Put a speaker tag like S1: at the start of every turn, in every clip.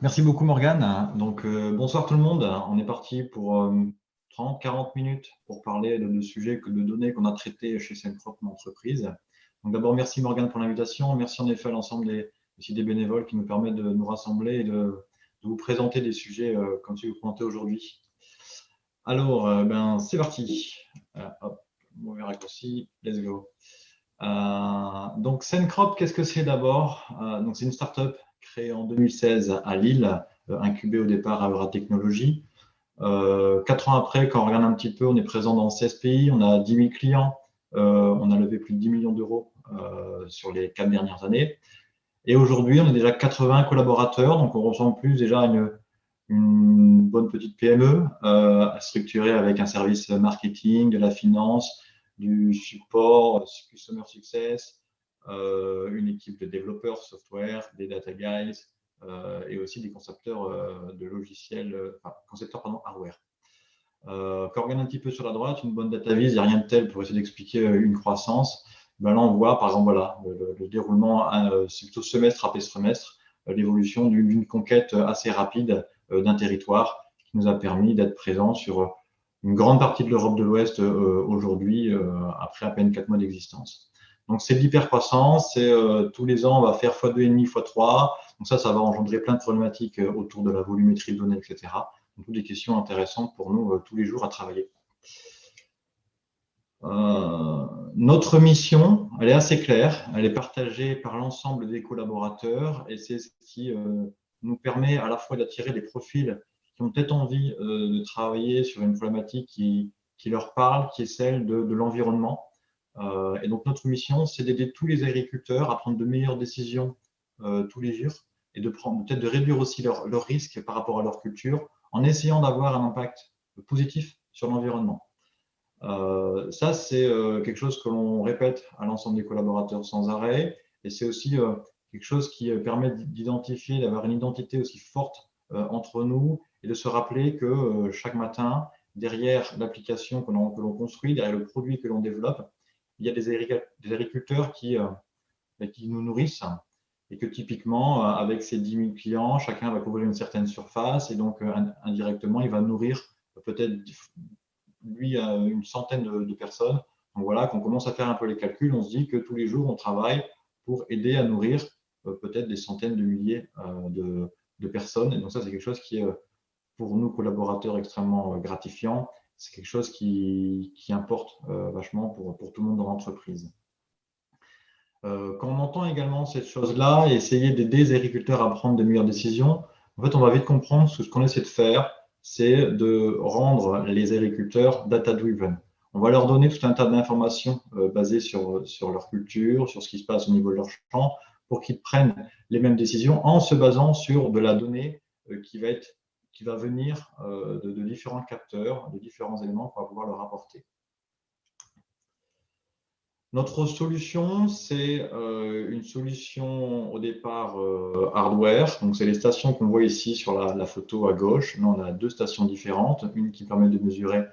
S1: Merci beaucoup Morgane. Donc, bonsoir tout le monde. On est parti pour 30-40 minutes pour parler de sujets, de données qu'on a traités chez Semprop, mon entreprise. Donc d'abord, merci Morgane pour l'invitation. Merci en effet à l'ensemble aussi des bénévoles qui nous permettent de nous rassembler et de vous présenter des sujets comme celui que vous présentez aujourd'hui. Alors, c'est parti. Hop, mauvais raccourci, let's go. Donc, Semprop, qu'est-ce que c'est d'abord? Donc, c'est une start-up créée en 2016 à Lille, incubée au départ à Eura Technologies. 4 ans après, quand on regarde un petit peu, on est présent dans 16 pays, on a 10 000 clients, on a levé plus de 10 millions d'euros sur les 4 dernières années. Et aujourd'hui, on est déjà 80 collaborateurs, donc on ressemble plus déjà à une bonne petite PME structurée avec un service marketing, de la finance, du support, customer success, une équipe de développeurs software, des data guys et aussi des concepteurs de logiciels, concepteurs hardware. Quand on regarde un petit peu sur la droite, une bonne data vise, il n'y a rien de tel pour essayer d'expliquer une croissance. Là, on voit par exemple voilà, le déroulement, c'est plutôt semestre après semestre, l'évolution d'une conquête assez rapide d'un territoire qui nous a permis d'être présents sur une grande partie de l'Europe de l'Ouest aujourd'hui, après à peine 4 mois d'existence. Donc, c'est de l'hypercroissance, c'est tous les ans, on va faire x2,5, x3. Donc, ça va engendrer plein de problématiques autour de la volumétrie de données, etc. Donc, toutes des questions intéressantes pour nous tous les jours à travailler. Notre mission, elle est assez claire, elle est partagée par l'ensemble des collaborateurs et c'est ce qui nous permet à la fois d'attirer des profils qui ont peut-être envie de travailler sur une problématique qui leur parle, qui est celle de l'environnement. Et donc notre mission, c'est d'aider tous les agriculteurs à prendre de meilleures décisions tous les jours et de peut-être de réduire aussi leurs risques par rapport à leur culture en essayant d'avoir un impact positif sur l'environnement. Ça, c'est quelque chose que l'on répète à l'ensemble des collaborateurs sans arrêt. Et c'est aussi quelque chose qui permet d'identifier, d'avoir une identité aussi forte entre nous et de se rappeler que chaque matin, derrière l'application que l'on construit, derrière le produit que l'on développe, il y a des agriculteurs qui nous nourrissent et que typiquement, avec ces 10 000 clients, chacun va couvrir une certaine surface et donc indirectement, il va nourrir peut-être lui une centaine de personnes. Donc voilà, quand on commence à faire un peu les calculs, on se dit que tous les jours, on travaille pour aider à nourrir peut-être des centaines de milliers de personnes. Et donc ça, c'est quelque chose qui est pour nous, collaborateurs, extrêmement gratifiant. C'est quelque chose qui importe vachement pour tout le monde dans l'entreprise. Quand on entend également cette chose-là, essayer d'aider les agriculteurs à prendre de meilleures décisions, en fait, on va vite comprendre que ce qu'on essaie de faire, c'est de rendre les agriculteurs data-driven. On va leur donner tout un tas d'informations basées sur leur culture, sur ce qui se passe au niveau de leur champ, pour qu'ils prennent les mêmes décisions en se basant sur de la donnée qui va venir de différents capteurs, de différents éléments qu'on va pouvoir leur apporter. Notre solution, c'est une solution au départ hardware. Donc, c'est les stations qu'on voit ici sur la photo à gauche. Là, on a 2 stations différentes, une qui permet de mesurer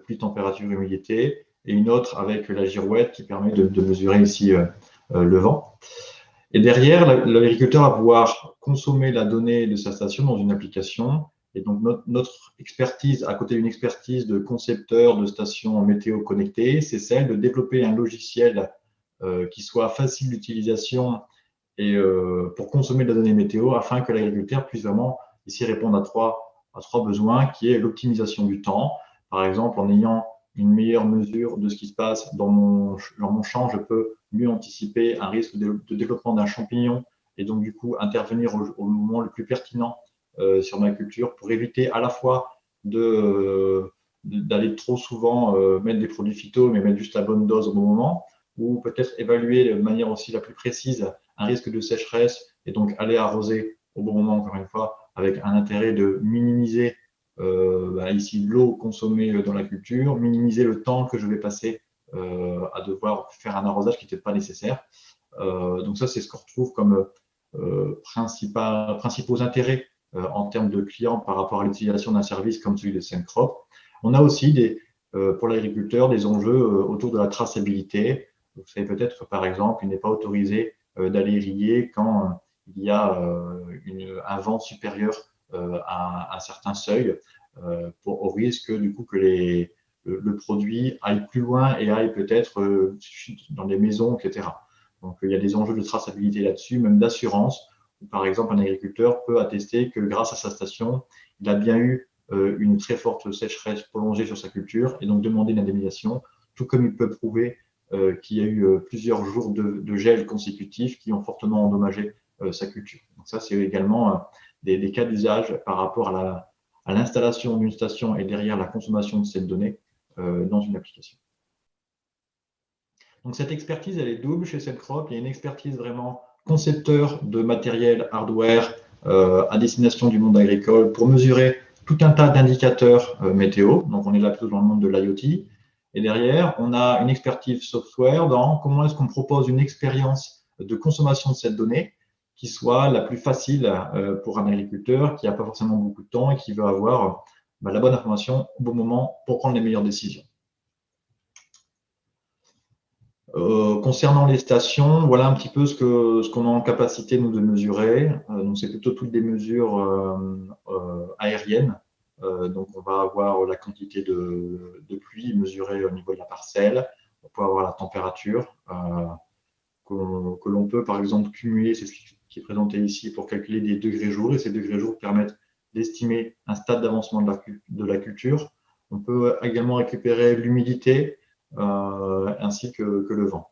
S1: pluie, température, humidité, et une autre avec la girouette qui permet de mesurer ici le vent. Et derrière, l'agriculteur va pouvoir consommer la donnée de sa station dans une application. Et donc, notre expertise, à côté d'une expertise de concepteur de stations météo connectées, c'est celle de développer un logiciel qui soit facile d'utilisation et pour consommer de la donnée météo afin que l'agriculteur puisse vraiment ici répondre à trois besoins, qui est l'optimisation du temps. Par exemple, en ayant une meilleure mesure de ce qui se passe dans mon champ, je peux mieux anticiper un risque de développement d'un champignon et donc du coup intervenir au moment le plus pertinent sur ma culture pour éviter à la fois d'aller trop souvent mettre des produits phyto, mais mettre juste la bonne dose au bon moment, ou peut-être évaluer de manière aussi la plus précise un risque de sécheresse et donc aller arroser au bon moment, encore une fois, avec un intérêt de minimiser ici l'eau consommée dans la culture, minimiser le temps que je vais passer à devoir faire un arrosage qui n'était pas nécessaire. Donc ça, c'est ce qu'on retrouve comme principaux intérêts en termes de clients par rapport à l'utilisation d'un service comme celui de Semprop. On a aussi pour l'agriculteur des enjeux autour de la traçabilité. Vous savez peut-être que par exemple, il n'est pas autorisé d'aller irriguer quand il y a un vent supérieur à un certain seuil au risque du coup que le produit aille plus loin et aille peut-être dans des maisons, etc. Donc il y a des enjeux de traçabilité là-dessus, même d'assurance. Par exemple, un agriculteur peut attester que grâce à sa station, il a bien eu une très forte sécheresse prolongée sur sa culture et donc demander une indemnisation, tout comme il peut prouver qu'il y a eu plusieurs jours de gel consécutifs qui ont fortement endommagé sa culture. Donc ça, c'est également des cas d'usage par rapport à l'installation d'une station et derrière la consommation de cette donnée dans une application. Donc cette expertise, elle est double chez Cellcrop. Il y a une expertise vraiment concepteur de matériel, hardware à destination du monde agricole pour mesurer tout un tas d'indicateurs météo. Donc on est là plutôt dans le monde de l'IoT. Et derrière, on a une expertise software dans comment est-ce qu'on propose une expérience de consommation de cette donnée qui soit la plus facile pour un agriculteur qui n'a pas forcément beaucoup de temps et qui veut avoir la bonne information au bon moment pour prendre les meilleures décisions. Concernant les stations, voilà un petit peu ce qu'on a en capacité nous de mesurer. Donc c'est plutôt toutes des mesures aériennes. Donc on va avoir la quantité de pluie mesurée au niveau de la parcelle. On peut avoir la température que l'on peut par exemple cumuler, c'est ce qui est présenté ici pour calculer des degrés jours. Et ces degrés jours permettent d'estimer un stade d'avancement de la culture. On peut également récupérer l'humidité ainsi que le vent.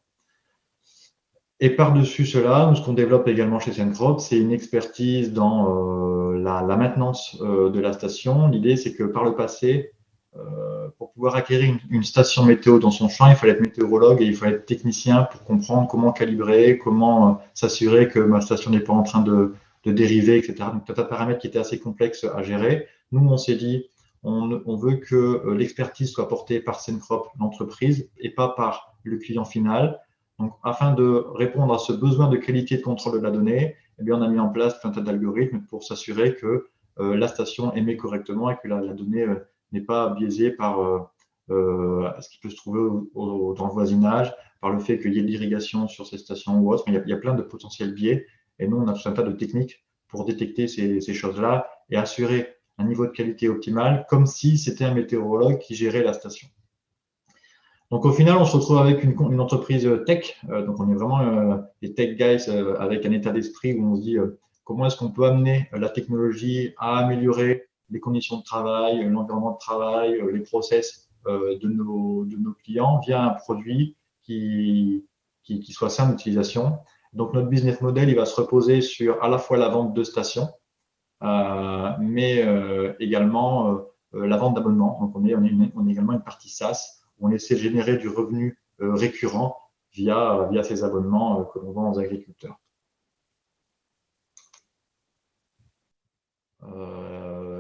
S1: Et par-dessus cela, ce qu'on développe également chez Cellcrop, c'est une expertise dans la maintenance de la station. L'idée, c'est que par le passé, pour pouvoir acquérir une station météo dans son champ, il fallait être météorologue et il fallait être technicien pour comprendre comment calibrer, comment s'assurer que ma station n'est pas en train de dériver, etc. Donc, il y a des paramètres qui étaient assez complexes à gérer. Nous, on s'est dit, on veut que l'expertise soit portée par Cellcrop, l'entreprise, et pas par le client final. Donc, afin de répondre à ce besoin de qualité de contrôle de la donnée, eh bien, on a mis en place un tas d'algorithmes pour s'assurer que la station émet correctement et que la donnée n'est pas biaisée par ce qui peut se trouver dans le voisinage, par le fait qu'il y ait de l'irrigation sur ces stations ou autre. Il y a plein de potentiels biais. Et nous, on a tout un tas de techniques pour détecter ces choses-là et assurer un niveau de qualité optimal, comme si c'était un météorologue qui gérait la station. Donc au final, on se retrouve avec une entreprise tech. Donc on est vraiment des tech guys avec un état d'esprit où on se dit comment est-ce qu'on peut amener la technologie à améliorer les conditions de travail, l'environnement de travail, les process de nos clients via un produit qui soit simple d'utilisation. Donc notre business model, il va se reposer sur à la fois la vente de stations, mais également la vente d'abonnements. Donc on est également une partie SaaS. On essaie de générer du revenu récurrent via ces abonnements que l'on vend aux agriculteurs.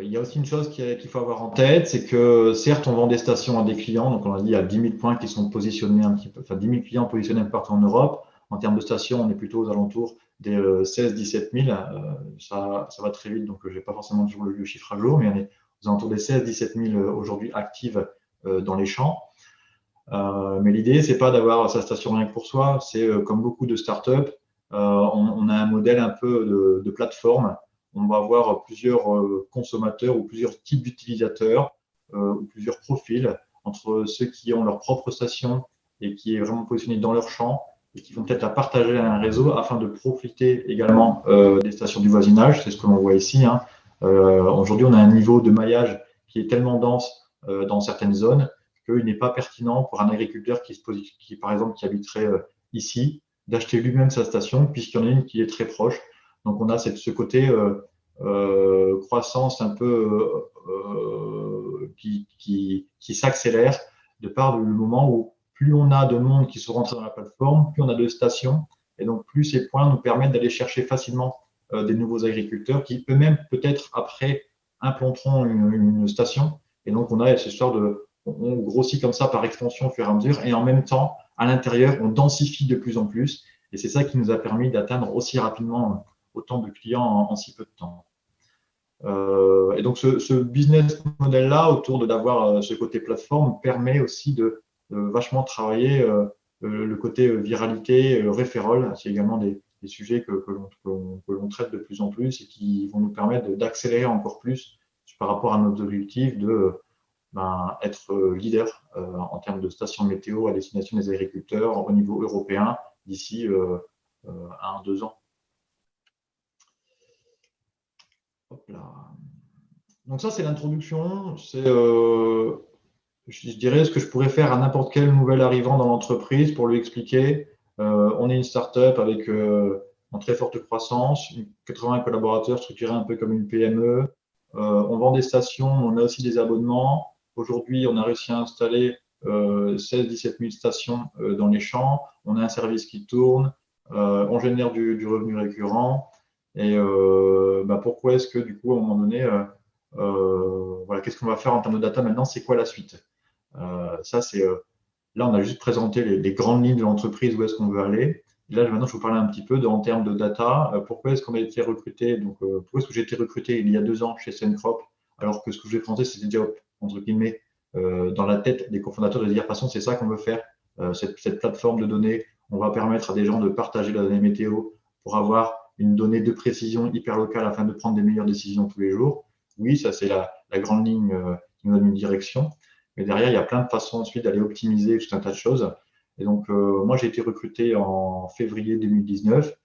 S1: Il y a aussi une chose qu'il faut avoir en tête, c'est que certes, on vend des stations à des clients, donc on a dit il y a 10 000 points qui sont positionnés un petit peu, enfin 10 000 clients positionnés un peu partout en Europe. En termes de stations, on est plutôt aux alentours des 16-17 000. Ça va très vite, donc je n'ai pas forcément toujours le chiffre à jour, mais on est aux alentours des 16-17 000 aujourd'hui actives dans les champs. Mais l'idée, c'est pas d'avoir sa station rien que pour soi. C'est comme beaucoup de startups, on a un modèle un peu de plateforme. On va avoir plusieurs consommateurs ou plusieurs types d'utilisateurs ou plusieurs profils entre ceux qui ont leur propre station et qui est vraiment positionné dans leur champ et qui vont peut-être la partager à un réseau afin de profiter également des stations du voisinage. C'est ce que l'on voit ici. Hein. Aujourd'hui, on a un niveau de maillage qui est tellement dense dans certaines zones qu'il n'est pas pertinent pour un agriculteur par exemple, qui habiterait ici, d'acheter lui-même sa station, puisqu'il y en a une qui est très proche. Donc, on a ce côté croissance un peu qui s'accélère de par le moment où plus on a de monde qui se rentre dans la plateforme, plus on a de stations, et donc plus ces points nous permettent d'aller chercher facilement des nouveaux agriculteurs qui eux-mêmes, peut-être après, implanteront une station. Et donc, on a cette histoire on grossit comme ça par extension au fur et à mesure, et en même temps, à l'intérieur, on densifie de plus en plus, et c'est ça qui nous a permis d'atteindre aussi rapidement autant de clients en si peu de temps. Et donc, ce business model-là, autour d'avoir ce côté plateforme, permet aussi de vachement travailler le côté viralité, référol. C'est également des des sujets que l'on traite de plus en plus et qui vont nous permettre d'accélérer encore plus par rapport à nos objectifs de être leader en termes de stations météo à destination des agriculteurs au niveau européen d'ici 1-2 ans. Hop là. Donc ça, c'est l'introduction. C'est, je dirais, ce que je pourrais faire à n'importe quel nouvel arrivant dans l'entreprise pour lui expliquer. On est une start-up avec en très forte croissance, 80 collaborateurs structurés un peu comme une PME. On vend des stations, on a aussi des abonnements. Aujourd'hui, on a réussi à installer 16-17 000 stations dans les champs. On a un service qui tourne. On génère du revenu récurrent. Et pourquoi est-ce que, du coup, à un moment donné, voilà, qu'est-ce qu'on va faire en termes de data maintenant? C'est quoi la suite? Ça, c'est là, on a juste présenté les grandes lignes de l'entreprise, où est-ce qu'on veut aller. Et là, maintenant, je vais vous parler un petit peu en termes de data. Pourquoi est-ce qu'on a été recruté? Donc, pourquoi est-ce que j'ai été recruté il y a 2 ans chez Cencrop, alors que ce que je vais présenter, c'était déjà, entre guillemets, dans la tête des cofondateurs de dire, de toute façon, c'est ça qu'on veut faire. Cette plateforme de données, on va permettre à des gens de partager la donnée météo pour avoir une donnée de précision hyper locale afin de prendre des meilleures décisions tous les jours. Oui, ça, c'est la grande ligne qui nous donne une direction. Mais derrière, il y a plein de façons ensuite d'aller optimiser tout un tas de choses. Et donc, moi, j'ai été recruté en février 2019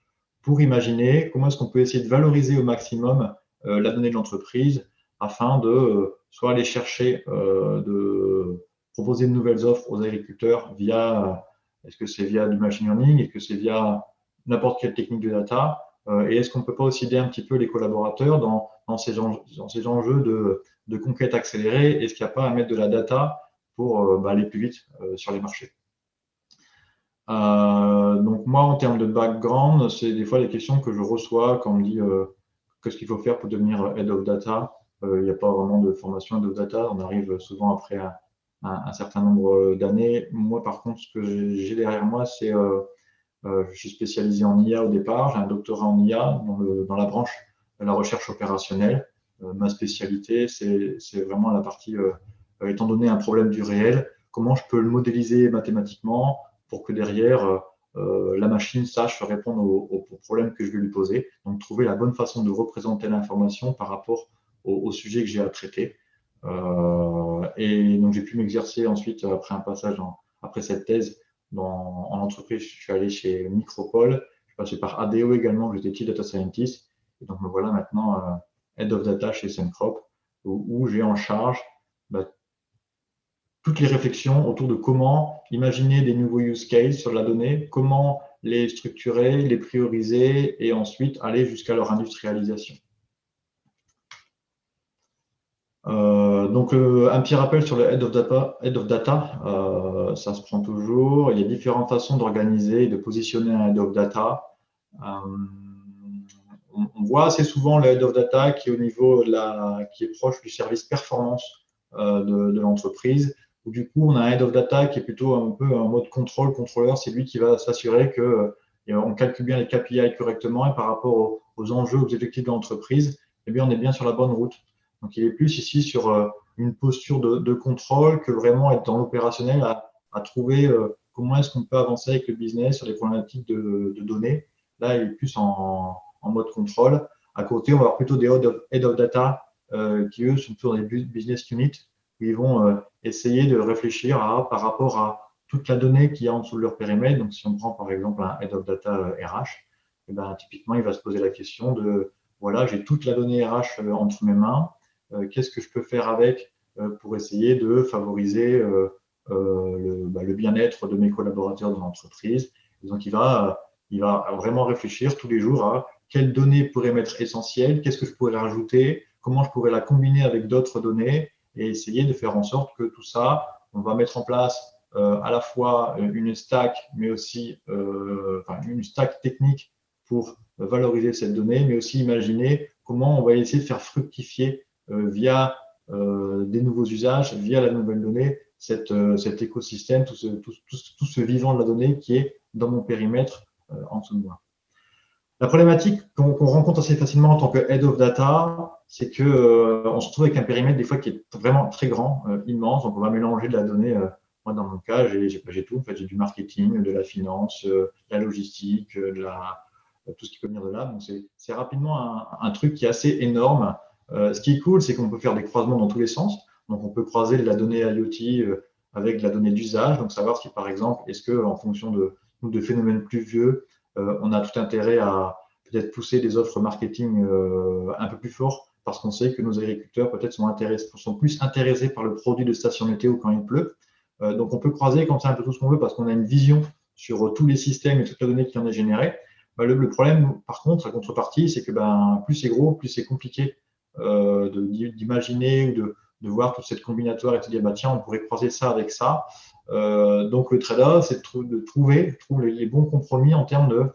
S1: pour imaginer comment est-ce qu'on peut essayer de valoriser au maximum la donnée de l'entreprise afin de soit aller chercher, de proposer de nouvelles offres aux agriculteurs via, est-ce que c'est via du machine learning, est-ce que c'est via n'importe quelle technique de data, et est-ce qu'on ne peut pas aussi aider un petit peu les collaborateurs dans ces enjeux de conquête accélérée? Est-ce qu'il n'y a pas à mettre de la data pour aller plus vite sur les marchés? Donc moi, en termes de background, c'est des fois les questions que je reçois quand on me dit qu'est-ce qu'il faut faire pour devenir Head of Data. Il n'y a pas vraiment de formation Head of Data, on arrive souvent après un certain nombre d'années. Moi, par contre, ce que j'ai derrière moi, c'est je suis spécialisé en IA au départ, j'ai un doctorat en IA dans la branche de la recherche opérationnelle. Ma spécialité, c'est vraiment la partie, étant donné un problème du réel, comment je peux le modéliser mathématiquement pour que derrière, la machine sache répondre aux problèmes que je vais lui poser. Donc, trouver la bonne façon de représenter l'information par rapport au sujet que j'ai à traiter. Et donc, j'ai pu m'exercer ensuite, après cette thèse, en entreprise. Je suis allé chez Micropole, je suis passé par ADO également, j'étais Chief Data Scientist. Et donc, me voilà maintenant Head of Data chez Cencrop, où j'ai en charge toutes les réflexions autour de comment imaginer des nouveaux use cases sur la donnée, comment les structurer, les prioriser et ensuite aller jusqu'à leur industrialisation. Donc, un petit rappel sur le Head of Data, ça se prend toujours. Il y a différentes façons d'organiser et de positionner un Head of Data. On voit assez souvent le Head of Data qui est au niveau qui est proche du service performance de l'entreprise, où du coup, on a un Head of Data qui est plutôt un peu en mode contrôleur. C'est lui qui va s'assurer qu'on calcule bien les KPI correctement et par rapport aux enjeux, aux objectifs de l'entreprise, eh bien, on est bien sur la bonne route. Donc, il est plus ici sur une posture de contrôle que vraiment être dans l'opérationnel à trouver comment est-ce qu'on peut avancer avec le business sur les problématiques de données. Là, il est plus en mode contrôle. À côté, on va avoir plutôt des Head of Data qui, eux, sont plutôt dans des business units où ils vont essayer de réfléchir par rapport à toute la donnée qu'il y a en dessous de leur périmètre. Donc, si on prend par exemple un Head of Data RH, eh ben, typiquement, il va se poser la question de voilà, j'ai toute la donnée RH entre mes mains. Qu'est-ce que je peux faire avec pour essayer de favoriser le bien-être de mes collaborateurs dans l'entreprise. Donc, il va vraiment réfléchir tous les jours à quelles données pourraient m'être essentielles, qu'est-ce que je pourrais rajouter, comment je pourrais la combiner avec d'autres données et essayer de faire en sorte que tout ça, on va mettre en place à la fois une stack, mais aussi une stack technique pour valoriser cette donnée, mais aussi imaginer comment on va essayer de faire fructifier via des nouveaux usages, via la nouvelle donnée, cet écosystème, tout ce vivant de la donnée qui est dans mon périmètre en dessous de moi. La problématique qu'on rencontre assez facilement en tant que Head of Data, c'est qu'on se retrouve avec un périmètre des fois qui est vraiment très grand, immense, donc on va mélanger de la donnée. Moi, dans mon cas, j'ai tout. En fait, j'ai du marketing, de la finance, de la logistique, tout ce qui peut venir de là. Donc, c'est rapidement un truc qui est assez énorme. Ce qui est cool, c'est qu'on peut faire des croisements dans tous les sens. Donc, on peut croiser de la donnée IoT avec de la donnée d'usage. Donc, savoir si, par exemple, est-ce qu'en fonction de phénomènes pluvieux, on a tout intérêt à peut-être pousser des offres marketing un peu plus fortes parce qu'on sait que nos agriculteurs peut-être sont plus intéressés par le produit de station météo quand il pleut. Donc, on peut croiser comme ça un peu tout ce qu'on veut parce qu'on a une vision sur tous les systèmes et toute la donnée qui en est générée. Le problème, par contre, la contrepartie, c'est que plus c'est gros, plus c'est compliqué d'imaginer ou de voir toute cette combinatoire et de se dire, tiens, on pourrait croiser ça avec ça. Donc, le trade-off, c'est de trouver les bons compromis en termes de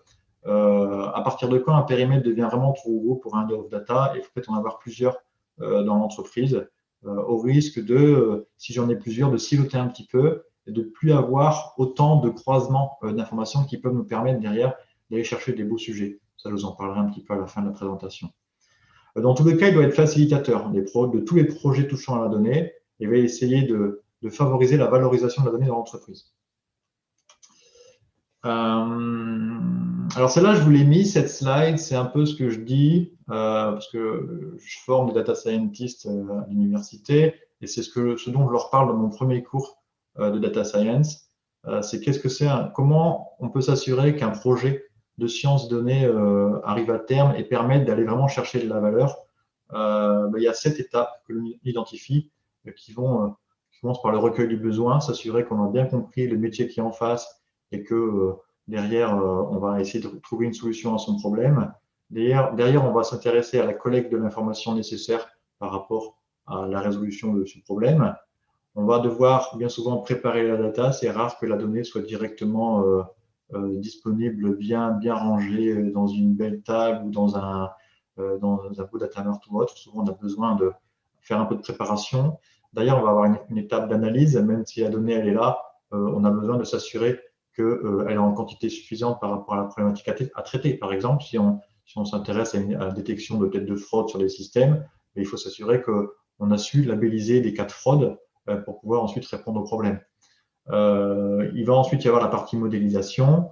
S1: à partir de quand un périmètre devient vraiment trop gros pour un head of data et peut-être en avoir plusieurs dans l'entreprise, au risque de, si j'en ai plusieurs, de siloter un petit peu et de ne plus avoir autant de croisements d'informations qui peuvent nous permettre derrière d'aller chercher des beaux sujets. Ça, je vous en parlerai un petit peu à la fin de la présentation. Dans tous les cas, il doit être facilitateur de tous les projets touchant à la donnée et va essayer de favoriser la valorisation de la donnée dans l'entreprise. Alors celle-là, je vous l'ai mis, cette slide, c'est un peu ce que je dis, parce que je forme des data scientists à l'université, et c'est ce dont je leur parle dans mon premier cours de data science. C'est comment on peut s'assurer qu'un projet de sciences données arrive à terme et permette d'aller vraiment chercher de la valeur. Il y a 7 étapes que l'on identifie qui commencent par le recueil du besoin, s'assurer qu'on a bien compris le métier qui est en face, et que derrière, on va essayer de trouver une solution à son problème. Derrière, on va s'intéresser à la collecte de l'information nécessaire par rapport à la résolution de ce problème. On va devoir bien souvent préparer la data. C'est rare que la donnée soit directement disponible, bien rangée dans une belle table ou dans un beau data mart ou autre. Souvent, on a besoin de faire un peu de préparation. D'ailleurs, on va avoir une étape d'analyse. Même si la donnée, elle est là, on a besoin de s'assurer qu'elle est en quantité suffisante par rapport à la problématique à traiter. Par exemple, si on s'intéresse à la détection de peut-être de fraude sur les systèmes, il faut s'assurer qu'on a su labelliser des cas de fraude pour pouvoir ensuite répondre aux problèmes. Il va ensuite y avoir la partie modélisation,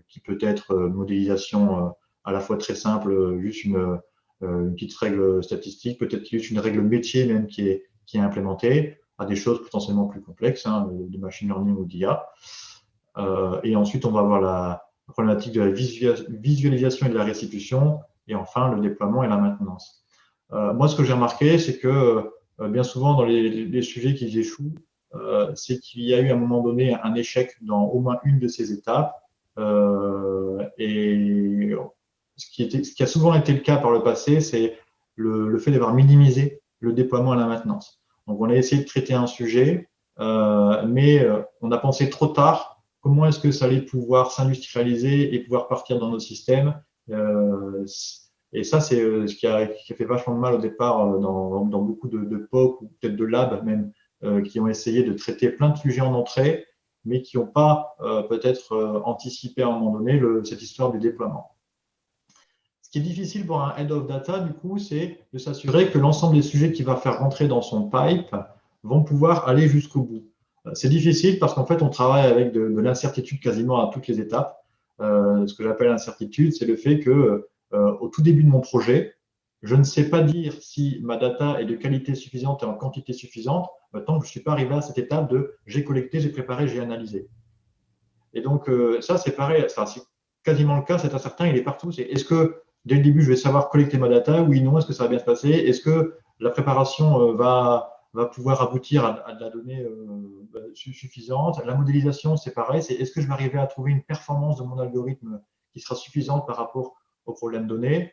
S1: qui peut être modélisation à la fois très simple, juste une petite règle statistique, peut-être juste une règle métier même qui est implémentée, à des choses potentiellement plus complexes, de machine learning ou d'IA. Et ensuite, on va avoir la problématique de la visualisation et de la restitution, et enfin le déploiement et la maintenance. Moi, ce que j'ai remarqué, c'est que bien souvent, dans les sujets qui échouent, c'est qu'il y a eu à un moment donné un échec dans au moins une de ces étapes. Et ce qui a souvent été le cas par le passé, c'est le fait d'avoir minimisé le déploiement et la maintenance. Donc, on a essayé de traiter un sujet, mais on a pensé trop tard comment est-ce que ça allait pouvoir s'industrialiser et pouvoir partir dans nos systèmes. Et ça, c'est ce qui a fait vachement de mal au départ dans beaucoup de POC ou peut-être de labs même, qui ont essayé de traiter plein de sujets en entrée, mais qui n'ont pas peut-être anticipé à un moment donné cette histoire du déploiement. Ce qui est difficile pour un head of data, du coup, c'est de s'assurer que l'ensemble des sujets qu'il va faire rentrer dans son pipe vont pouvoir aller jusqu'au bout. C'est difficile parce qu'en fait, on travaille avec de l'incertitude quasiment à toutes les étapes. Ce que j'appelle l'incertitude, c'est le fait que au tout début de mon projet, je ne sais pas dire si ma data est de qualité suffisante et en quantité suffisante tant que je ne suis pas arrivé à cette étape de j'ai collecté, j'ai préparé, j'ai analysé. Et donc, ça, c'est pareil, c'est quasiment le cas, c'est incertain, il est partout. Est-ce que dès le début, je vais savoir collecter ma data? Oui, non. Est-ce que ça va bien se passer? Est-ce que la préparation va pouvoir aboutir à de la donnée suffisante? La modélisation, c'est pareil. Est-ce que je vais arriver à trouver une performance de mon algorithme qui sera suffisante par rapport au problème donné?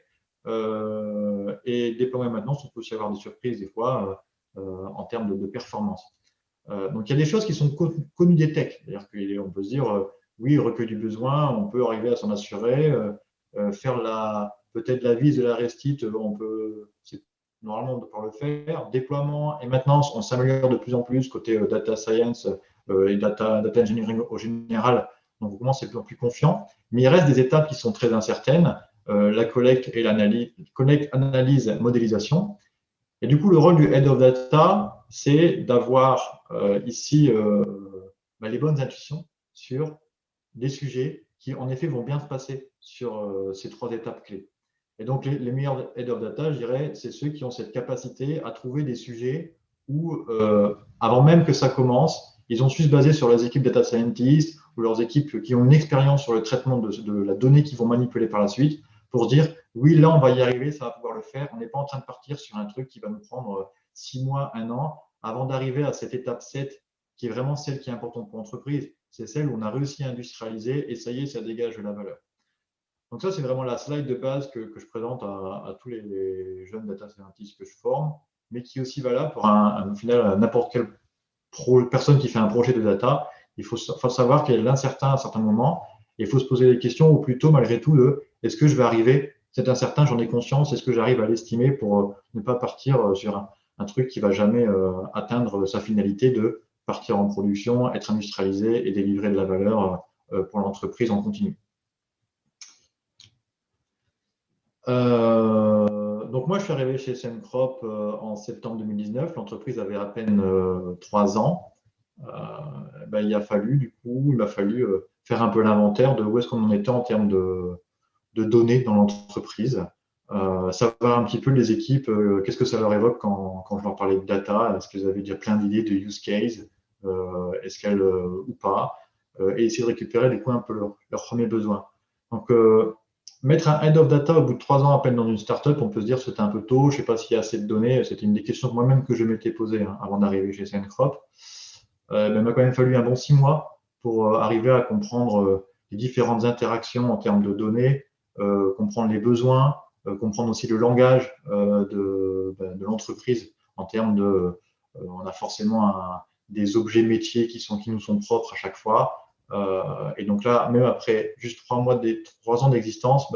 S1: Et déploiement et maintenance, on peut aussi avoir des surprises des fois en termes de performance. Donc, il y a des choses qui sont connues des techs. C'est-à-dire qu'on peut se dire, oui, recueil du besoin, on peut arriver à s'en assurer. Faire peut-être la vis de la restite, normalement, on peut le faire. Déploiement et maintenance, on s'améliore de plus en plus côté data science et data engineering au général. Donc, on commence à être de plus en plus confiant. Mais il reste des étapes qui sont très incertaines. La collecte et l'analyse, analyse, modélisation. Et du coup, le rôle du Head of Data, c'est d'avoir ici les bonnes intuitions sur des sujets qui, en effet, vont bien se passer sur ces 3 étapes clés. Et donc, les meilleurs head of data, je dirais, c'est ceux qui ont cette capacité à trouver des sujets où, avant même que ça commence, ils ont su se baser sur leurs équipes data scientists ou leurs équipes qui ont une expérience sur le traitement de la donnée qu'ils vont manipuler par la suite pour dire, oui, là, on va y arriver, ça va pouvoir le faire. On n'est pas en train de partir sur un truc qui va nous prendre 6 mois, 1 an, avant d'arriver à cette étape 7, qui est vraiment celle qui est importante pour l'entreprise. C'est celle où on a réussi à industrialiser et ça y est, ça dégage de la valeur. Donc ça, c'est vraiment la slide de base que je présente à tous les jeunes data scientists que je forme, mais qui est aussi valable pour au final, n'importe quelle personne qui fait un projet de data. Il faut savoir qu'il y a l'incertain à un certain moment, et il faut se poser des questions, ou plutôt, malgré tout, de est-ce que je vais arriver, c'est incertain, j'en ai conscience, est-ce que j'arrive à l'estimer pour ne pas partir sur un truc qui ne va jamais atteindre sa finalité de partir en production, être industrialisé et délivrer de la valeur pour l'entreprise en continu. Donc moi, je suis arrivé chez Sencrop en septembre 2019. L'entreprise avait à peine 3 ans. Il a fallu faire un peu l'inventaire de où est-ce qu'on en était en termes de données dans l'entreprise. Savoir un petit peu les équipes, qu'est-ce que ça leur évoque quand je leur parlais de data, est-ce qu'elles avaient déjà plein d'idées de use case, est-ce qu'elles ou pas, et essayer de récupérer des un peu leurs premiers besoins. Donc, mettre un head of data au bout de 3 ans à peine dans une startup, on peut se dire que c'était un peu tôt, je ne sais pas s'il y a assez de données, c'était une des questions moi-même que je m'étais posée avant d'arriver chez Sencrop. Il m'a quand même fallu un bon 6 mois pour arriver à comprendre les différentes interactions en termes de données, comprendre les besoins, comprendre aussi le langage de l'entreprise en termes de… on a forcément des objets métiers qui nous sont propres à chaque fois. Et donc là, même après juste 3 ans d'existence,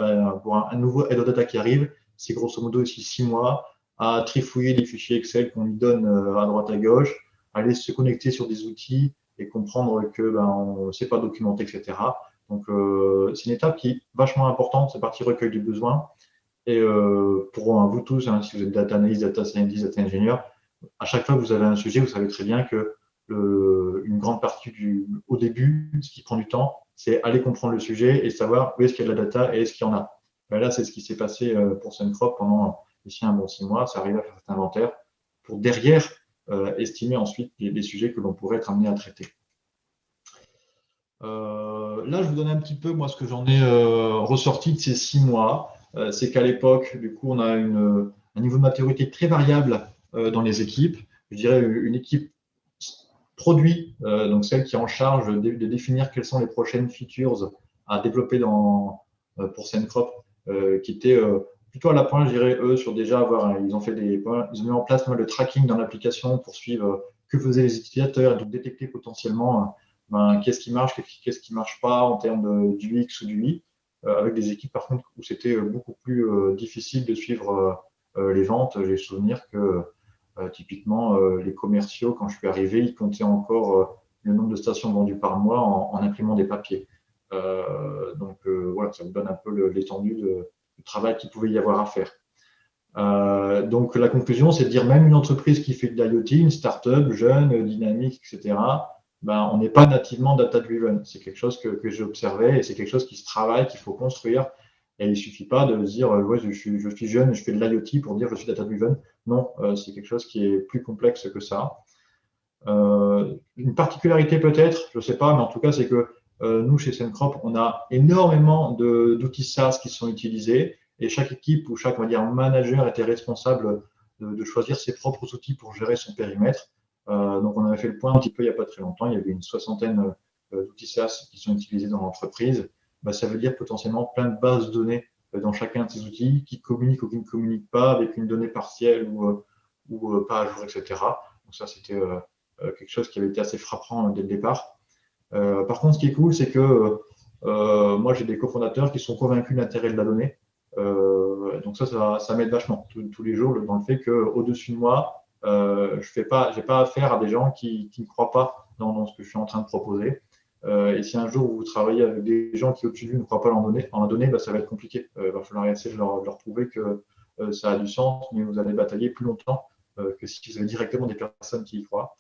S1: pour un nouveau head of data qui arrive, c'est grosso modo aussi 6 mois à trifouiller les fichiers Excel qu'on lui donne à droite à gauche, aller se connecter sur des outils et comprendre que on ne sait pas documenter, etc. Donc, c'est une étape qui est vachement importante, cette partie recueil du besoin. Et pour vous tous, si vous êtes data analyst, data scientist, data engineer, à chaque fois que vous avez un sujet, vous savez très bien que une grande partie au début, ce qui prend du temps, c'est aller comprendre le sujet et savoir où est-ce qu'il y a de la data et est-ce qu'il y en a. Là, c'est ce qui s'est passé pour Sencrop pendant ici un bon 6 mois. Ça arrive à faire cet inventaire pour derrière estimer ensuite les sujets que l'on pourrait être amené à traiter. Là, je vous donne un petit peu, moi, ce que j'en ai ressorti de ces 6 mois. C'est qu'à l'époque, du coup, on a un niveau de maturité très variable dans les équipes. Je dirais une équipe produit, donc celle qui est en charge de définir quelles sont les prochaines features à développer pour Sencrop, qui était plutôt à la pointe, je dirais, eux, sur déjà ils ont mis en place le tracking dans l'application pour suivre que faisaient les utilisateurs et donc détecter potentiellement qu'est-ce qui marche, qu'est-ce qui ne marche pas en termes du X ou du Y, avec des équipes par contre où c'était beaucoup plus difficile de suivre les ventes. J'ai souvenir que typiquement, les commerciaux, quand je suis arrivé, ils comptaient encore le nombre de stations vendues par mois en imprimant des papiers. Donc voilà, ça vous donne un peu l'étendue du travail qu'il pouvait y avoir à faire. Donc la conclusion, c'est de dire même une entreprise qui fait de l'IoT, une start-up jeune, dynamique, etc., on n'est pas nativement data-driven. C'est quelque chose que j'ai observé et c'est quelque chose qui se travaille, qu'il faut construire. Et il ne suffit pas de se dire ouais, je suis jeune, je fais de l'IoT pour dire je suis data-driven. Non, c'est quelque chose qui est plus complexe que ça. Une particularité peut-être, je ne sais pas, mais en tout cas, c'est que nous, chez Sencrop, on a énormément d'outils SaaS qui sont utilisés et chaque équipe ou chaque, on va dire, manager était responsable de choisir ses propres outils pour gérer son périmètre. Donc, on avait fait le point un petit peu il n'y a pas très longtemps. Il y avait une 60aine d'outils SaaS qui sont utilisés dans l'entreprise. Ça veut dire potentiellement plein de bases de données dans chacun de ces outils qui communiquent ou qui ne communiquent pas avec une donnée partielle ou pas à jour, etc. Donc, ça, c'était quelque chose qui avait été assez frappant dès le départ. Par contre, ce qui est cool, c'est que moi, j'ai des cofondateurs qui sont convaincus de l'intérêt de la donnée. Donc ça m'aide vachement tous les jours dans le fait qu'au-dessus de moi, j'ai pas affaire à des gens qui ne croient pas dans ce que je suis en train de proposer. Et si un jour vous travaillez avec des gens qui au-dessus de vous ne croient pas en la donnée, ça va être compliqué. Il va falloir essayer de leur prouver que ça a du sens, mais vous allez batailler plus longtemps que si vous avez directement des personnes qui y croient.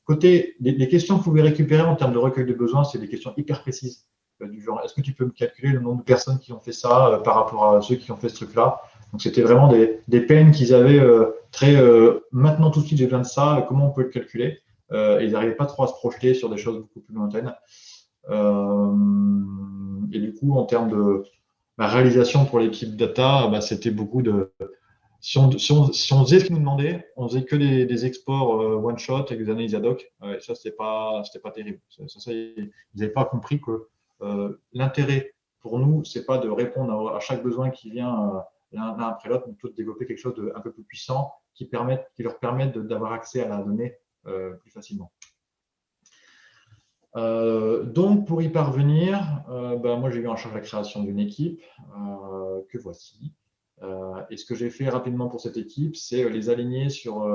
S1: Côté les questions que vous pouvez récupérer en termes de recueil de besoins, c'est des questions hyper précises, du genre est-ce que tu peux me calculer le nombre de personnes qui ont fait ça par rapport à ceux qui ont fait ce truc-là. Donc c'était vraiment des peines qu'ils avaient très maintenant tout de suite j'ai besoin de ça, comment on peut le calculer. Et ils n'arrivaient pas trop à se projeter sur des choses beaucoup plus lointaines. Et du coup, en termes de réalisation pour l'équipe data, c'était beaucoup de si on faisait ce qu'ils nous demandaient, on faisait que des exports one shot avec des analyses ad hoc. Et ça, c'était pas terrible. Ils n'avaient pas compris que l'intérêt pour nous, c'est pas de répondre à chaque besoin qui vient l'un après l'autre, mais plutôt de développer quelque chose d'un peu plus puissant qui leur permette d'avoir accès à la donnée plus facilement. Donc, pour y parvenir, moi, j'ai eu en charge la création d'une équipe que voici. Et ce que j'ai fait rapidement pour cette équipe, c'est les aligner sur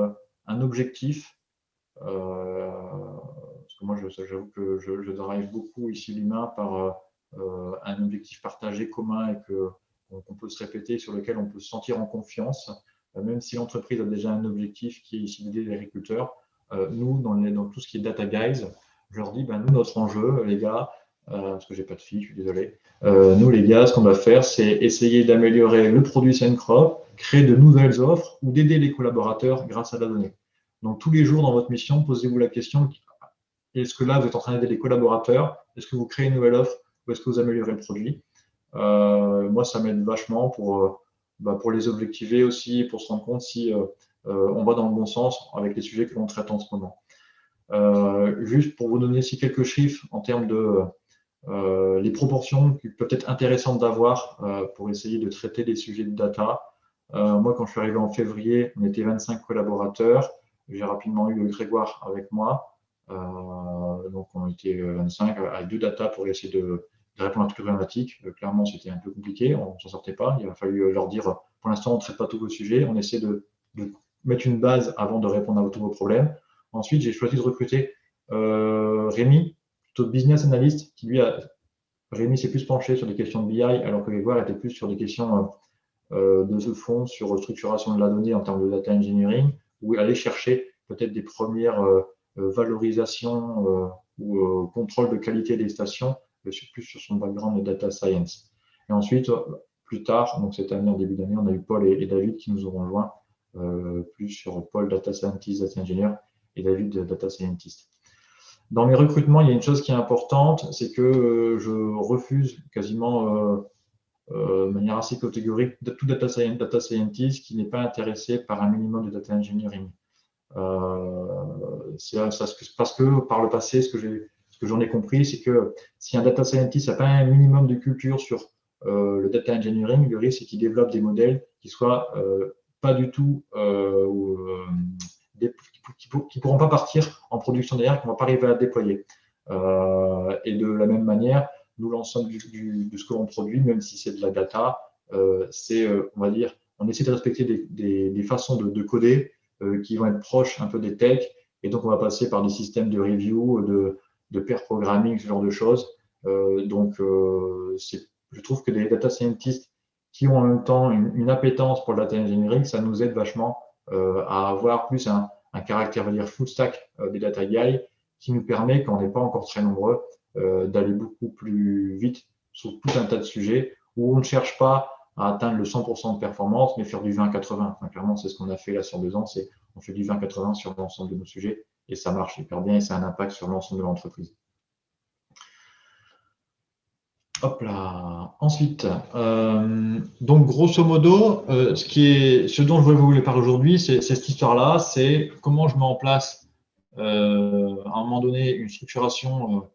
S1: un objectif. Parce que moi, j'avoue que je drive beaucoup ici l'humain par un objectif partagé commun et qu'on peut se répéter, sur lequel on peut se sentir en confiance, même si l'entreprise a déjà un objectif qui est ici d'aider les agriculteurs. Nous, dans tout ce qui est data guys, je leur dis, nous, notre enjeu, les gars, parce que j'ai pas de fille, je suis désolé. Nous, les gars, ce qu'on va faire, c'est essayer d'améliorer le produit Cencrop, créer de nouvelles offres ou d'aider les collaborateurs grâce à la donnée. Donc, tous les jours dans votre mission, posez-vous la question, est-ce que là, vous êtes en train d'aider les collaborateurs? Est-ce que vous créez une nouvelle offre ou est-ce que vous améliorez le produit? Moi, ça m'aide vachement pour les objectiver aussi, pour se rendre compte si on va dans le bon sens avec les sujets que l'on traite en ce moment. Juste pour vous donner aussi quelques chiffres en termes de les proportions qui peuvent être intéressantes d'avoir pour essayer de traiter des sujets de data. Moi, quand je suis arrivé en février, on était 25 collaborateurs. J'ai rapidement eu Grégoire avec moi. Donc, on était 25 avec 2 data pour essayer de répondre à toutes les problématiques. Clairement, c'était un peu compliqué, on ne s'en sortait pas. Il a fallu leur dire, pour l'instant, on ne traite pas tous vos sujets, on essaie de mettre une base avant de répondre à tous vos problèmes. Ensuite, j'ai choisi de recruter Rémi, plutôt business analyst, qui lui Rémi s'est plus penché sur des questions de BI, alors que Grégoire était plus sur des questions de ce fond, sur structuration de la donnée en termes de data engineering, ou aller chercher peut-être des premières valorisations ou contrôle de qualité des stations, plus sur son background de data science. Et ensuite, plus tard, donc cette année, en début d'année, on a eu Paul et David qui nous ont rejoints, plus sur Paul data scientist, data engineer, et David data scientist. Dans mes recrutements, il y a une chose qui est importante, c'est que je refuse quasiment de manière assez catégorique tout data scientist qui n'est pas intéressé par un minimum de data engineering. Parce que par le passé, ce que j'en ai compris, c'est que si un data scientist n'a pas un minimum de culture sur le data engineering, le risque c'est qu'il développe des modèles qui soient pas du tout qui ne pourront pas partir en production derrière, qui ne vont pas arriver à déployer. Et de la même manière, nous, l'ensemble de ce que l'on produit, même si c'est de la data, c'est, on va dire, on essaie de respecter des façons de coder qui vont être proches un peu des techs. Et donc, on va passer par des systèmes de review, de pair programming, ce genre de choses. Je trouve que des data scientists qui ont en même temps une appétence pour le data engineering, ça nous aide vachement à avoir plus un caractère, on va dire, full stack des data guys qui nous permet, quand on n'est pas encore très nombreux, d'aller beaucoup plus vite sur tout un tas de sujets où on ne cherche pas à atteindre le 100% de performance, mais faire du 20-80. Enfin, clairement, c'est ce qu'on a fait là sur 2 ans, c'est on fait du 20-80 sur l'ensemble de nos sujets et ça marche hyper bien et ça a un impact sur l'ensemble de l'entreprise. Hop là. Ensuite, donc grosso modo, ce dont je voulais vous parler aujourd'hui, c'est cette histoire-là, c'est comment je mets en place à un moment donné une structuration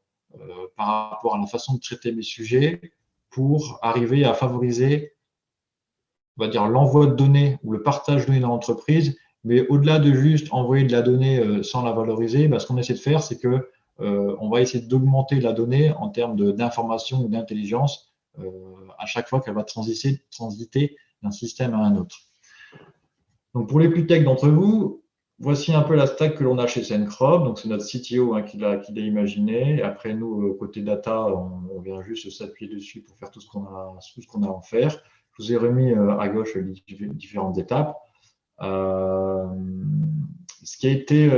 S1: par rapport à la façon de traiter mes sujets pour arriver à favoriser, on va dire, l'envoi de données ou le partage de données dans l'entreprise. Mais au-delà de juste envoyer de la donnée sans la valoriser, ce qu'on essaie de faire, c'est que on va essayer d'augmenter la donnée en termes d'information ou d'intelligence à chaque fois qu'elle va transiter d'un système à un autre. Donc, pour les plus tech d'entre vous, voici un peu la stack que l'on a chez Cencrop. Donc, c'est notre CTO qui l'a imaginé. Et après, nous, côté data, on vient juste s'appuyer dessus pour faire tout ce qu'on a à en faire. Je vous ai remis à gauche les différentes étapes. Ce qui a été